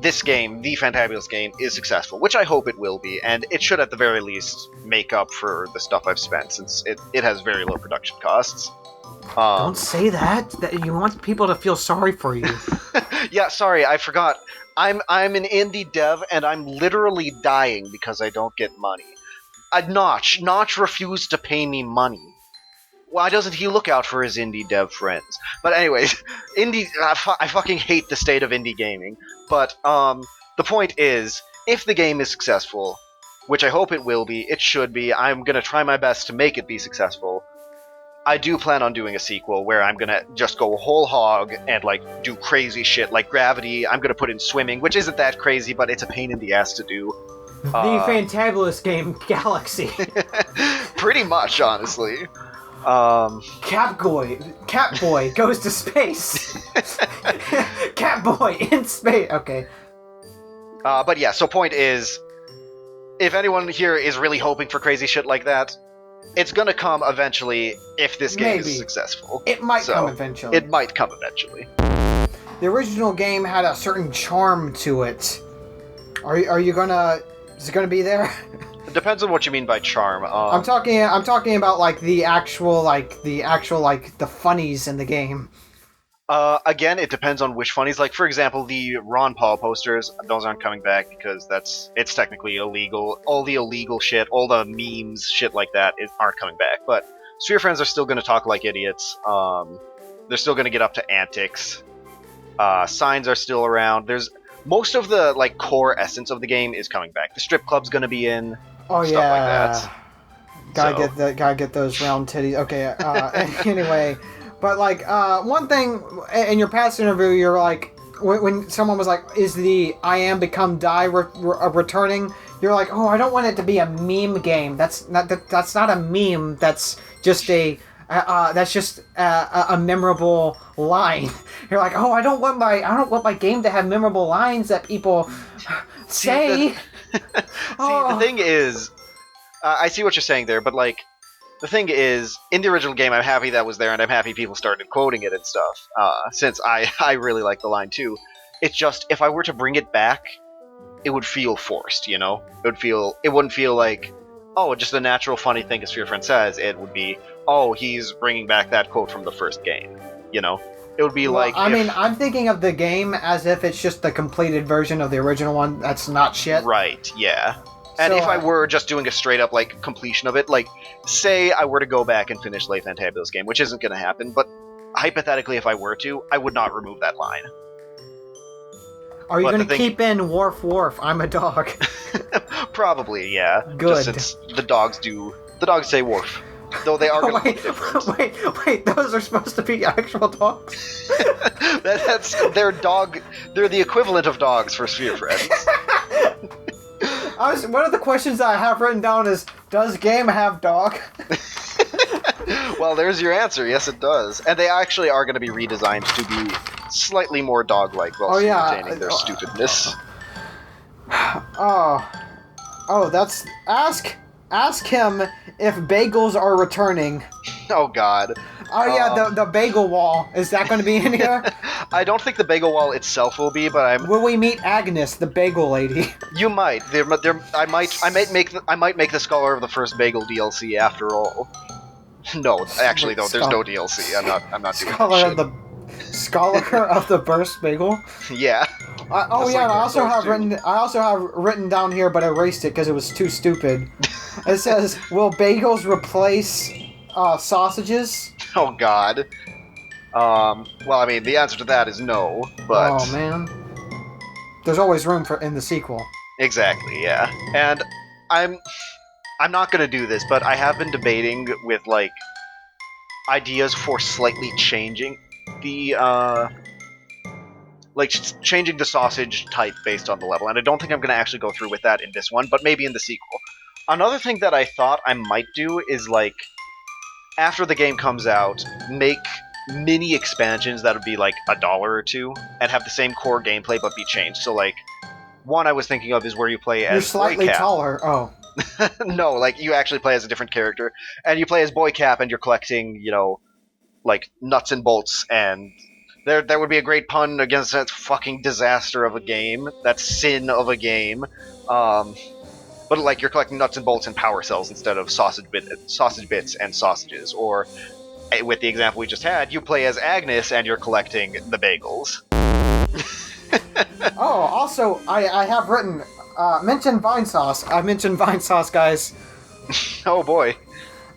this game, the Fantabuloso game, is successful, which I hope it will be, and it should at the very least make up for the stuff I've spent, since it has very low production costs. Don't say that. You want people to feel sorry for you. Yeah, sorry, I forgot. I'm an indie dev, and I'm literally dying because I don't get money. Notch refused to pay me money. Why doesn't he look out for his indie dev friends? But anyways, I fucking hate the state of indie gaming. But the point is, if the game is successful, which I hope it will be, it should be, I'm gonna try my best to make it be successful. I do plan on doing a sequel where I'm gonna just go whole hog and like do crazy shit like gravity. I'm gonna put in swimming, which isn't that crazy, but it's a pain in the ass to do. The Fantabuloso game Galaxy. Pretty much, honestly. Catboy goes to space. Catboy in space. Okay. But yeah, so point is, if anyone here is really hoping for crazy shit like that, it's gonna come eventually if this game is successful. It might come eventually. It might come eventually. The original game had a certain charm to it. Are you gonna... Is it gonna be there? It depends on what you mean by charm. I'm talking about like the actual the funnies in the game. Again, it depends on which funnies. Like, for example, the Ron Paul posters, those aren't coming back because it's technically illegal. All the illegal shit, all the memes, shit like that, aren't coming back. But Sphere Friends are still going to talk like idiots. They're still going to get up to antics. Signs are still around. Most of the like core essence of the game is coming back. The strip club's going to be in. Oh stuff yeah. Like that. Gotta get those round titties. Okay. Anyway. But, like, one thing, in your past interview, you're like, when someone was like, is the I Am Become Die returning? You're like, oh, I don't want it to be a meme game. That's not a meme. That's just a memorable line. You're like, oh, I don't want my game to have memorable lines that people say. The thing is, I see what you're saying there, but, like, the thing is, in the original game, I'm happy that was there, and I'm happy people started quoting it and stuff, since I really like the line, too. It's just, if I were to bring it back, it would feel forced, you know? It wouldn't feel like, oh, just a natural funny thing as Sphere Friend says. It would be, oh, he's bringing back that quote from the first game, you know? It would be like... I mean, I'm thinking of the game as if it's just the completed version of the original one that's not shit. Right, yeah. And if I were just doing a straight-up, like, completion of it, like, say I were to go back and finish Le Fantabuloso game, which isn't going to happen, but hypothetically, if I were to, I would not remove that line. Are you going to keep in Woof Woof, I'm a dog? Probably, yeah. Good. Just since the dogs say woof. Though they are going to look different. Wait, those are supposed to be actual dogs? They're the equivalent of dogs for Sphere Friends. One of the questions I have written down is, does game have dog? Well, there's your answer. Yes, it does. And they actually are going to be redesigned to be slightly more dog-like while retaining their stupidness. That's... Ask him if bagels are returning. Oh, God. Oh, yeah, the bagel wall. Is that going to be in here? I don't think the bagel wall itself will be, but Will we meet Agnes, the bagel lady? You might. I might make the Scholar of the First Bagel DLC after all. No, actually, though, there's no DLC. I'm not doing that shit. Scholar of the Burst Bagel? Yeah. I also have written down here, but I erased it because it was too stupid. It says, will bagels replace sausages? Oh, God. Well, I mean, the answer to that is no, but... Oh, man. There's always room in the sequel. Exactly, yeah. And I'm not gonna do this, but I have been debating with, like, ideas for slightly changing the, changing the sausage type based on the level, and I don't think I'm gonna actually go through with that in this one, but maybe in the sequel. Another thing that I thought I might do is, like, after the game comes out, make mini expansions that would be like $1 or $2 and have the same core gameplay but be changed. So, like, one I was thinking of is where you play as You're slightly taller. Oh. No, like, you actually play as a different character, and you play as Boy Cap, and you're collecting, you know, like, nuts and bolts, and there would be a great pun against that fucking disaster of a game, that sin of a game. But, like, you're collecting nuts and bolts and power cells instead of sausage bits and sausages. Or, with the example we just had, you play as Agnes and you're collecting the bagels. Oh, also, I have written, mention Vine Sauce. I mentioned Vine Sauce, guys. Oh, boy.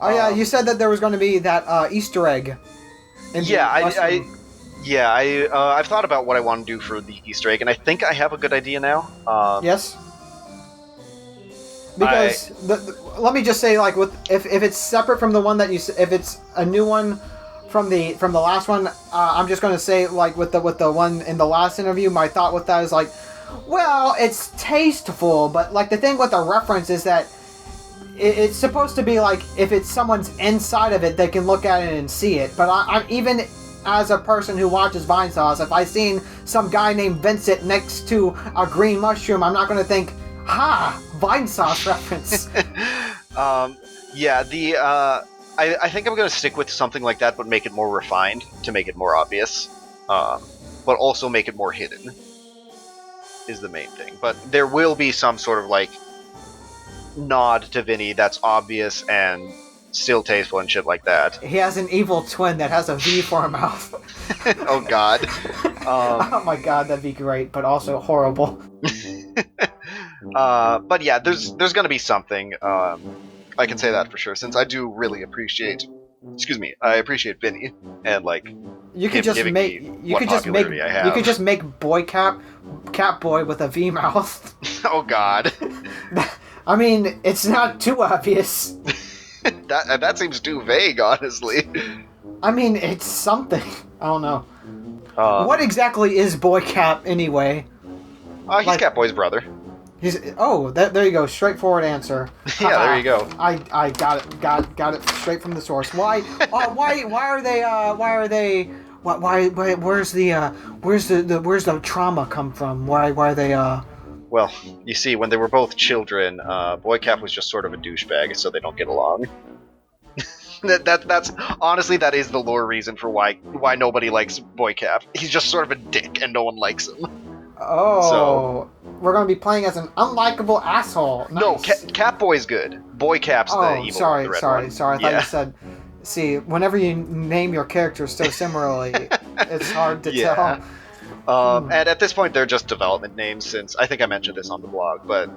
Oh, yeah, you said that there was going to be that Easter egg. I've thought about what I want to do for the Easter egg, and I think I have a good idea now. Yes? Because let me just say, like, if it's separate from the one that if it's a new one from the last one, I'm just gonna say, like, with the one in the last interview, my thought with that is like, well, it's tasteful, but like the thing with the reference is that it's supposed to be like if it's someone's inside of it, they can look at it and see it. But I'm even as a person who watches Vine Sauce, if I seen some guy named Vincent next to a green mushroom, I'm not gonna think, ha, Vine Sauce reference. Yeah, I think I'm going to stick with something like that, but make it more refined to make it more obvious, but also make it more hidden, is the main thing. But there will be some sort of, like, nod to Vinny that's obvious and still tasteful and shit like that. He has an evil twin that has a V for a mouth. Oh, God. Oh my God, that'd be great, but also horrible. But yeah, there's going to be something. I can say that for sure, since I do really appreciate. I appreciate Vinny, and like you could just make Boy Cap Boy with a V mouth. Oh God. I mean, it's not too obvious. that seems too vague, honestly. I mean, it's something. I don't know. What exactly is Boy Cap anyway? He's like, Catboy's brother. There you go. Straightforward answer. Yeah, there you go. I got it straight from the source. Why are they where's the trauma come from? Why are they Well, you see, when they were both children, Boy Cap was just sort of a douchebag, so they don't get along. That's honestly, that is the lore reason for why nobody likes Boy Cap. He's just sort of a dick, and no one likes him. Oh, so we're gonna be playing as an unlikable asshole. Nice. No, Catboy's good. Boy Cap's the evil one. Sorry. I thought you said. See, whenever you name your characters so similarly, it's hard to tell. And at this point, they're just development names, since I think I mentioned this on the blog, but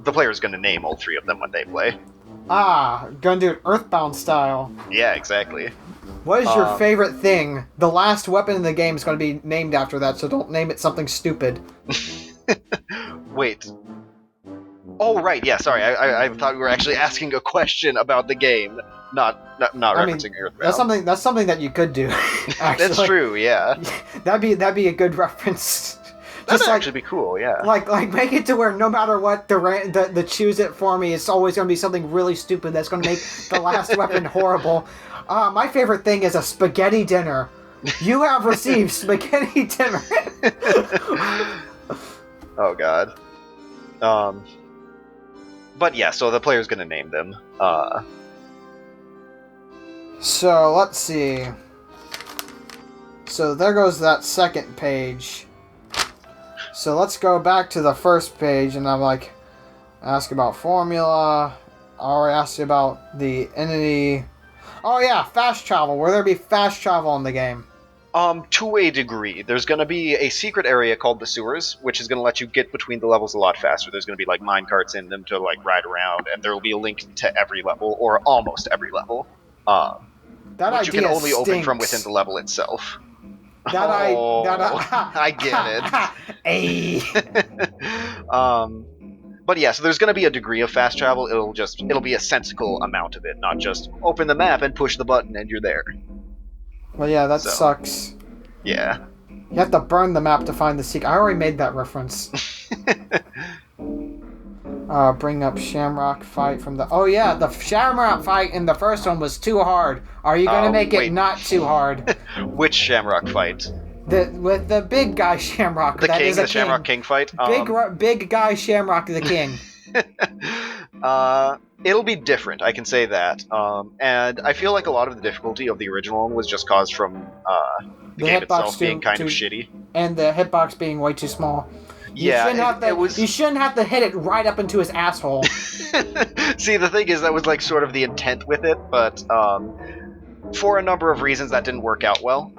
the player's going to name all three of them when they play. Gonna do it Earthbound style. Yeah, exactly. What is your favorite thing? The last weapon in the game is going to be named after that, so don't name it something stupid. Wait. Oh, right, yeah, sorry. I thought we were actually asking a question about the game, not referencing Earthbound. That's something that you could do, actually. That's true, yeah. That'd be a good reference. That'd actually be cool, yeah. Like make it to where no matter what the choose it for me, it's always going to be something really stupid that's going to make the last weapon horrible. My favorite thing is a spaghetti dinner. You have received spaghetti dinner. Oh God. But yeah, so the player's gonna name them. So let's see. So there goes that second page. So let's go back to the first page, and I'm like, ask about formula. I already asked you about the entity. Oh yeah, fast travel. Will there be fast travel in the game? To a degree. There's going to be a secret area called the sewers, which is going to let you get between the levels a lot faster. There's going to be like mine carts in them to like ride around, and there will be a link to every level, or almost every level, which you can only open from within the level itself. I get it. Hey. But yeah, so there's going to be a degree of fast travel. It'll be a sensical amount of it, not just open the map and push the button and you're there. Well, yeah, that sucks. Yeah. You have to burn the map to find the secret. I already made that reference. Bring up Shamrock fight from the... Oh, yeah, the Shamrock fight in the first one was too hard. Are you going to make it not too hard? Which Shamrock fight? With the big guy Shamrock. The Shamrock King fight? Big guy Shamrock the King. It'll be different, I can say that. And I feel like a lot of the difficulty of the original one was just caused from the game itself being kind of shitty. And the hitbox being way too small. You shouldn't have to hit it right up into his asshole. See, the thing is, that was like sort of the intent with it, but for a number of reasons that didn't work out well.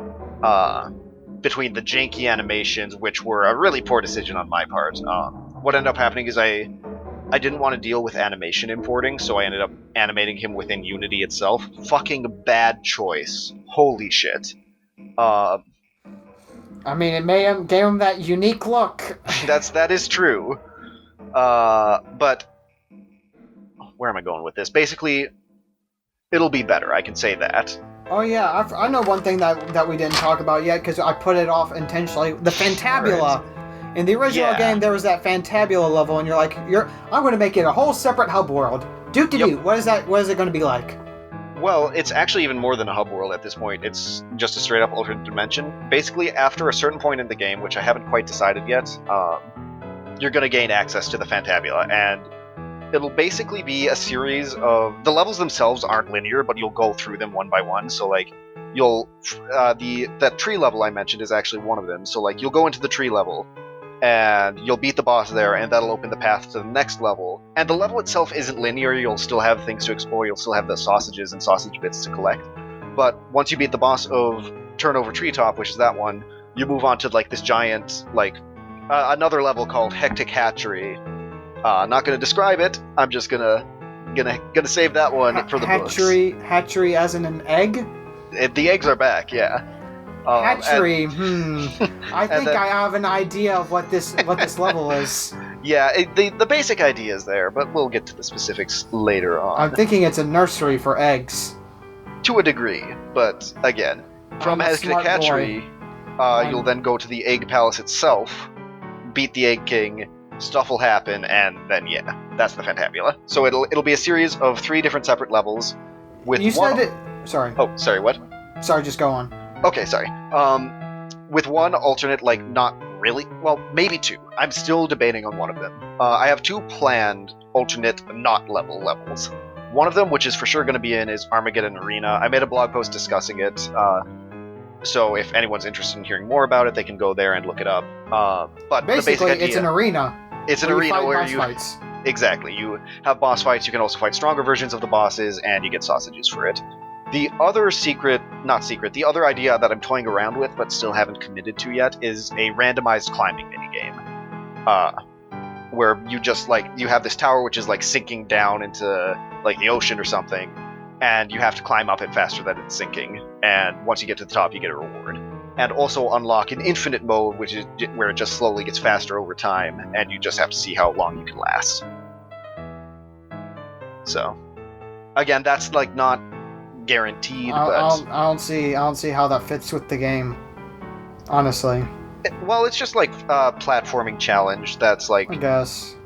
Between the janky animations, which were a really poor decision on my part. What ended up happening is I didn't want to deal with animation importing, so I ended up animating him within Unity itself. Fucking bad choice. Holy shit. I mean, it gave him that unique look. That is true. But where am I going with this? Basically, it'll be better. I can say that. Oh yeah, I know one thing that we didn't talk about yet because I put it off intentionally. The Fantabula. In the original game, there was that Fantabula level, and I'm going to make it a whole separate hub world. Yep. What is that? What is it going to be like? Well, it's actually even more than a hub world at this point. It's just a straight up alternate dimension. Basically, after a certain point in the game, which I haven't quite decided yet, you're going to gain access to the Fantabula, and it'll basically be a series of... The levels themselves aren't linear, but you'll go through them one by one. So, like, that tree level I mentioned is actually one of them. So, like, you'll go into the tree level, and you'll beat the boss there, and that'll open the path to the next level. And the level itself isn't linear. You'll still have things to explore. You'll still have the sausages and sausage bits to collect. But once you beat the boss of Turnover Treetop, which is that one, you move on to, like, this giant, like, another level called Hectic Hatchery. Not going to describe it. I'm just gonna save that one for the books. Hatchery as in an egg? The eggs are back, yeah. Hatchery. I think I have an idea of what this level is. Yeah, the basic idea is there, but we'll get to the specifics later on. I'm thinking it's a nursery for eggs. To a degree, but again, from Hectic Hatchery, you'll then go to the Egg Palace itself, beat the Egg King. Stuff will happen, and then that's the Fantabula. So it'll be a series of 3 different separate levels. Sorry. Oh, sorry. What? Sorry, just go on. Okay, sorry. With one alternate, like, not really. Well, maybe 2. I'm still debating on one of them. I have 2 planned alternate not levels. One of them, which is for sure going to be in, is Armageddon Arena. I made a blog post discussing it. So if anyone's interested in hearing more about it, they can go there and look it up. But basically, the basic idea, it's an arena. It's an arena where you fights. Exactly. You have boss fights. You can also fight stronger versions of the bosses, and you get sausages for it. The other the other idea that I'm toying around with but still haven't committed to yet is a randomized climbing minigame. Where you just, like, you have this tower which is, like, sinking down into, like, the ocean or something, and you have to climb up it faster than it's sinking, and once you get to the top you get a reward. And also unlock an infinite mode, which is where it just slowly gets faster over time, and you just have to see how long you can last. So, again, that's, like, not guaranteed, but I don't see how that fits with the game, honestly. It's just like a platforming challenge that's, like, I guess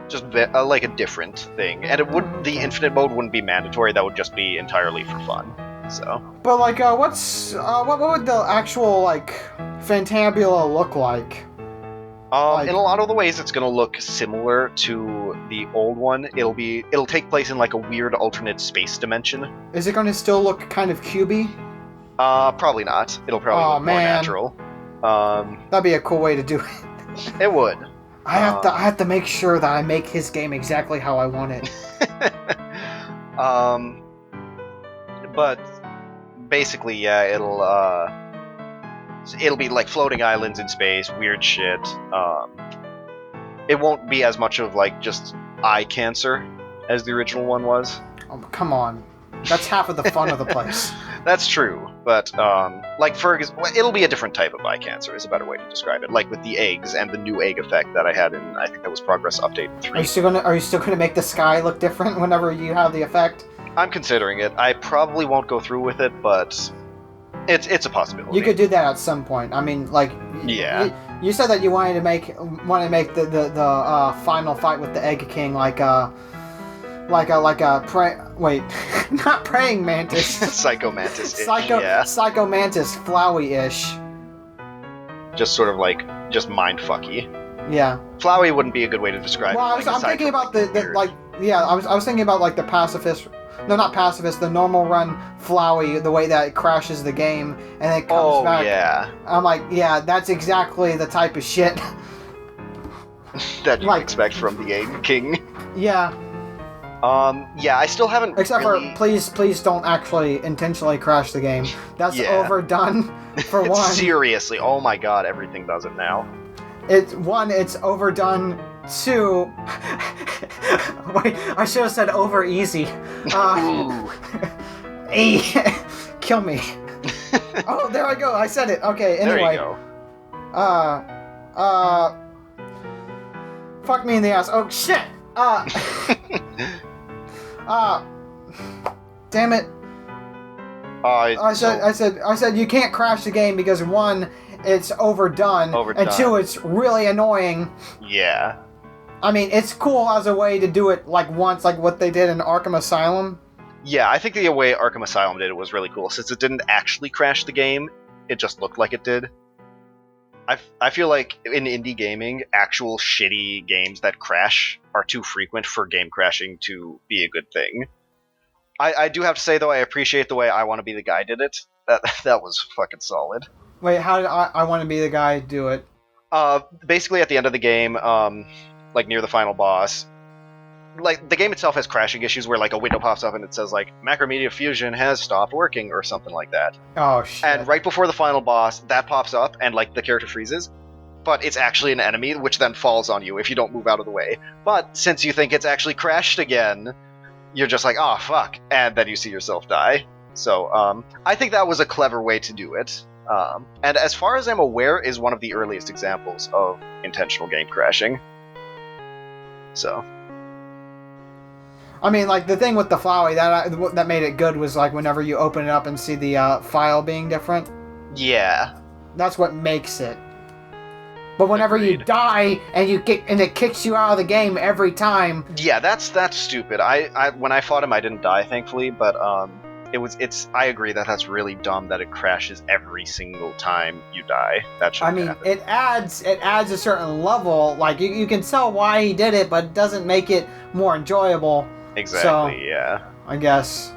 just like a different thing, and the infinite mode wouldn't be mandatory. That would just be entirely for fun. So, but, like, what would the actual, like, Fantabula look like? In a lot of the ways, it's gonna look similar to the old one. It'll take place in, like, a weird alternate space dimension. Is it going to still look kind of cubey? Probably not. It'll probably look more natural. That'd be a cool way to do it. It would. I have to make sure that I make his game exactly how I want it. But basically, yeah, it'll be like floating islands in space, weird shit. It won't be as much of, like, just eye cancer as the original one was. Oh, come on. That's half of the fun of the place. That's true, but like Fergus, it'll be a different type of eye cancer is a better way to describe it. Like with the eggs and the new egg effect that I had in, I think that was Progress Update 3. Are you still gonna make the sky look different whenever you have the effect? I'm considering it. I probably won't go through with it, but it's a possibility. You could do that at some point. I mean, like, yeah. You said that you wanted to make the final fight with the Egg King not praying mantis. Psycho mantis. Psycho mantis, flowy-ish. Just sort of like mind fucky. Yeah. Flowy wouldn't be a good way to describe it. Well, I'm thinking about I was thinking about, like, the pacifist. No, not pacifist. The normal run Flowey, the way that it crashes the game and then it comes back. Oh yeah. I'm like, yeah, that's exactly the type of shit that you expect from the Egg King. Yeah. Yeah, I still haven't. Except for please don't actually intentionally crash the game. That's overdone. For one. Seriously, oh my god, everything does it now. It's overdone. 2, wait, I should have said over easy. Kill me. Oh, there I go. I said it. Okay, anyway. There you go. Fuck me in the ass. Oh, shit. Damn it. I said you can't crash the game because one, it's overdone, and two, it's really annoying. Yeah. I mean, it's cool as a way to do it like once, like what they did in Arkham Asylum. Yeah, I think the way Arkham Asylum did it was really cool. Since it didn't actually crash the game, it just looked like it did. I feel like in indie gaming, actual shitty games that crash are too frequent for game crashing to be a good thing. I do have to say, though, I appreciate the way I Want to Be the Guy did it. That was fucking solid. Wait, how did I Want to Be the Guy do it? Basically, at the end of the game, like near the final boss, like the game itself has crashing issues where like a window pops up and it says like Macromedia Fusion has stopped working or something like that. Oh shit. And right before the final boss, that pops up and like the character freezes, but it's actually an enemy which then falls on you if you don't move out of the way. But since you think it's actually crashed again, you're just like, oh fuck, and then you see yourself die. So I think that was a clever way to do it. And as far as I'm aware, is one of the earliest examples of intentional game crashing. So I mean, like, the thing with the Flowey, that made it good was, like, whenever you open it up and see the file being different. Yeah. That's what makes it. But whenever you die and it kicks you out of the game every time. Yeah, that's stupid. I when I fought him, I didn't die, thankfully, but I agree that's really dumb that it crashes every single time you die. That shouldn't happen. It adds a certain level. Like, you can tell why he did it, but it doesn't make it more enjoyable. Exactly, so, yeah. I guess.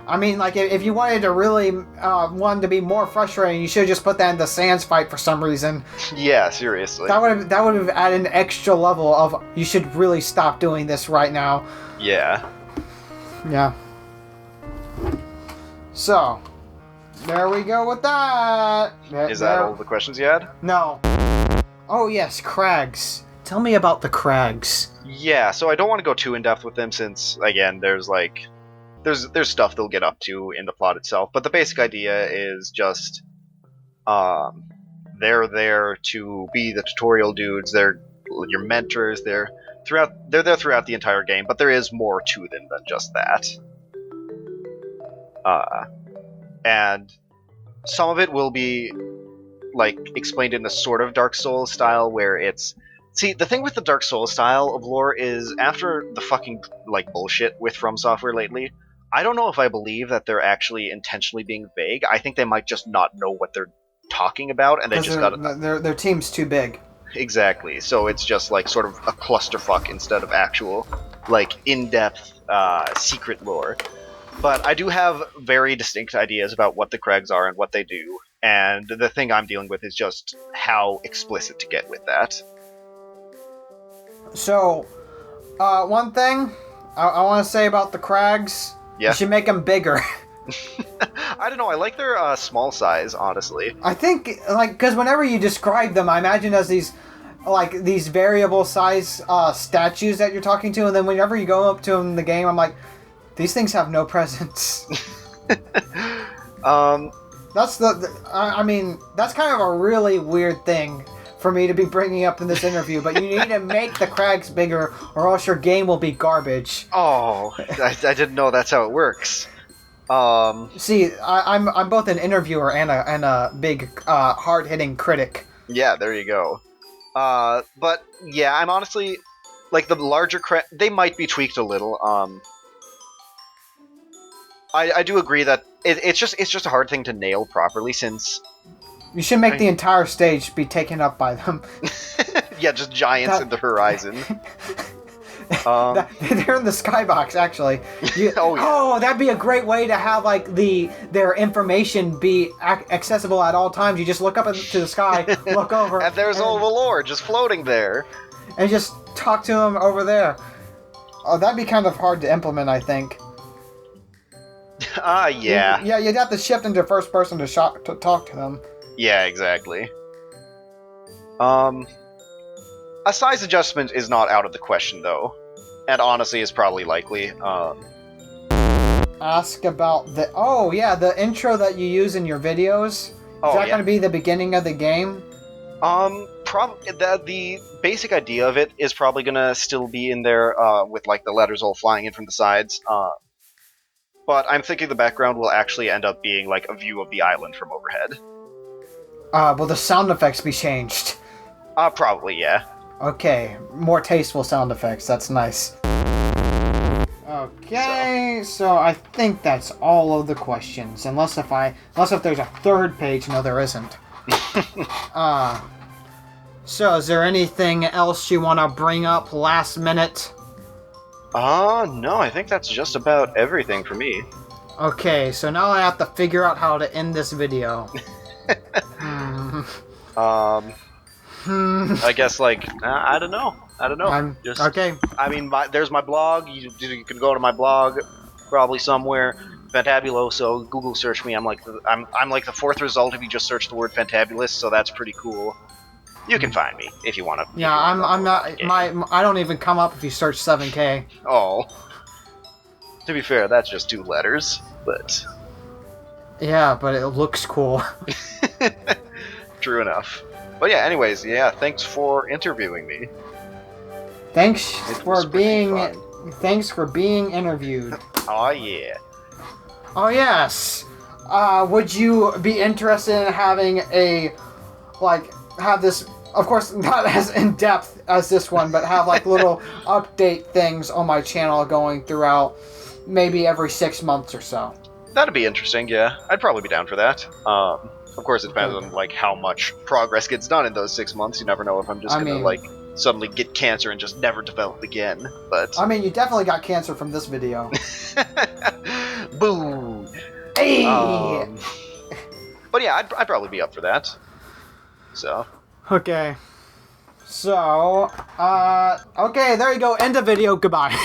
I mean, like, if you wanted to really want to be more frustrating, you should have just put that in the Sans fight for some reason. Yeah, seriously. That would have added an extra level of, you should really stop doing this right now. Yeah. Yeah. So, there we go with that. Is that all the questions you had? No. Oh, yes, Crags. Tell me about the Crags. Yeah, so I don't want to go too in-depth with them since, again, there's stuff they'll get up to in the plot itself, but the basic idea is just they're there to be the tutorial dudes, they're your mentors, they're there throughout the entire game, but there is more to them than just that. And some of it will be like explained in a sort of Dark Souls style where it's see, the thing with the Dark Souls style of lore is after the fucking like bullshit with From Software lately, I don't know if I believe that they're actually intentionally being vague. I think they might just not know what they're talking about, and they just got their team's too big. Exactly. So it's just like sort of a clusterfuck instead of actual like in-depth secret lore. But I do have very distinct ideas about what the Crags are and what they do, and the thing I'm dealing with is just how explicit to get with that. So, one thing I want to say about the Crags, you should make them bigger. I don't know, I like their small size, honestly. I think, like, because whenever you describe them, I imagine as these variable size statues that you're talking to, and then whenever you go up to them in the game, I'm like, these things have no presence. I mean, that's kind of a really weird thing for me to be bringing up in this interview, but you need to make the Crags bigger, or else your game will be garbage. Oh, I didn't know that's how it works. See, I'm both an interviewer and a big hard-hitting critic. Yeah, there you go. But yeah, I'm honestly like the larger they might be tweaked a little. I do agree that it's just a hard thing to nail properly since. You should make the entire stage be taken up by them. Yeah, just giants in the horizon. They're in the skybox, actually. Oh, that'd be a great way to have like their information be accessible at all times. You just look up into the sky, look over, and there's all the lore just floating there, and just talk to them over there. Oh, that'd be kind of hard to implement, I think. Yeah. Yeah, you'd have to shift into first person to talk to them. Yeah, exactly. A size adjustment is not out of the question, though. And honestly, is probably likely. Ask about the intro that you use in your videos. Is that going to be the beginning of the game? The basic idea of it is probably gonna still be in there with like the letters all flying in from the sides. But I'm thinking the background will actually end up being like a view of the island from overhead. Will the sound effects be changed? Probably, yeah. Okay, more tasteful sound effects. That's nice. Okay, so I think that's all of the questions. Unless if there's a third page. No, there isn't. So is there anything else you want to bring up last minute? No, I think that's just about everything for me. Okay, so now I have to figure out how to end this video. I guess, like, I don't know. Okay. I mean, there's my blog. You can go to my blog, probably somewhere. Fantabuloso. Google search me. I'm like the fourth result if you just search the word Fantabulous. So that's pretty cool. You can find me if you want to. Yeah, I'm not. I don't even come up if you search 7K. Oh. To be fair, that's just 2 letters, but. Yeah, but it looks cool. True enough. But yeah, anyways, yeah, thanks for interviewing me. Thanks for being interviewed. Oh yeah. Oh yes. Would you be interested in having have this, of course not as in depth as this one, but have like little update things on my channel going throughout maybe every 6 months or so? That'd be interesting, yeah. I'd probably be down for that. Of course, it depends on like how much progress gets done in those 6 months. You never know if I'm just gonna like suddenly get cancer and just never develop again. But I mean, you definitely got cancer from this video. Boo! Hey! But yeah, I'd probably be up for that. So. Okay. So, okay, there you go. End of video. Goodbye.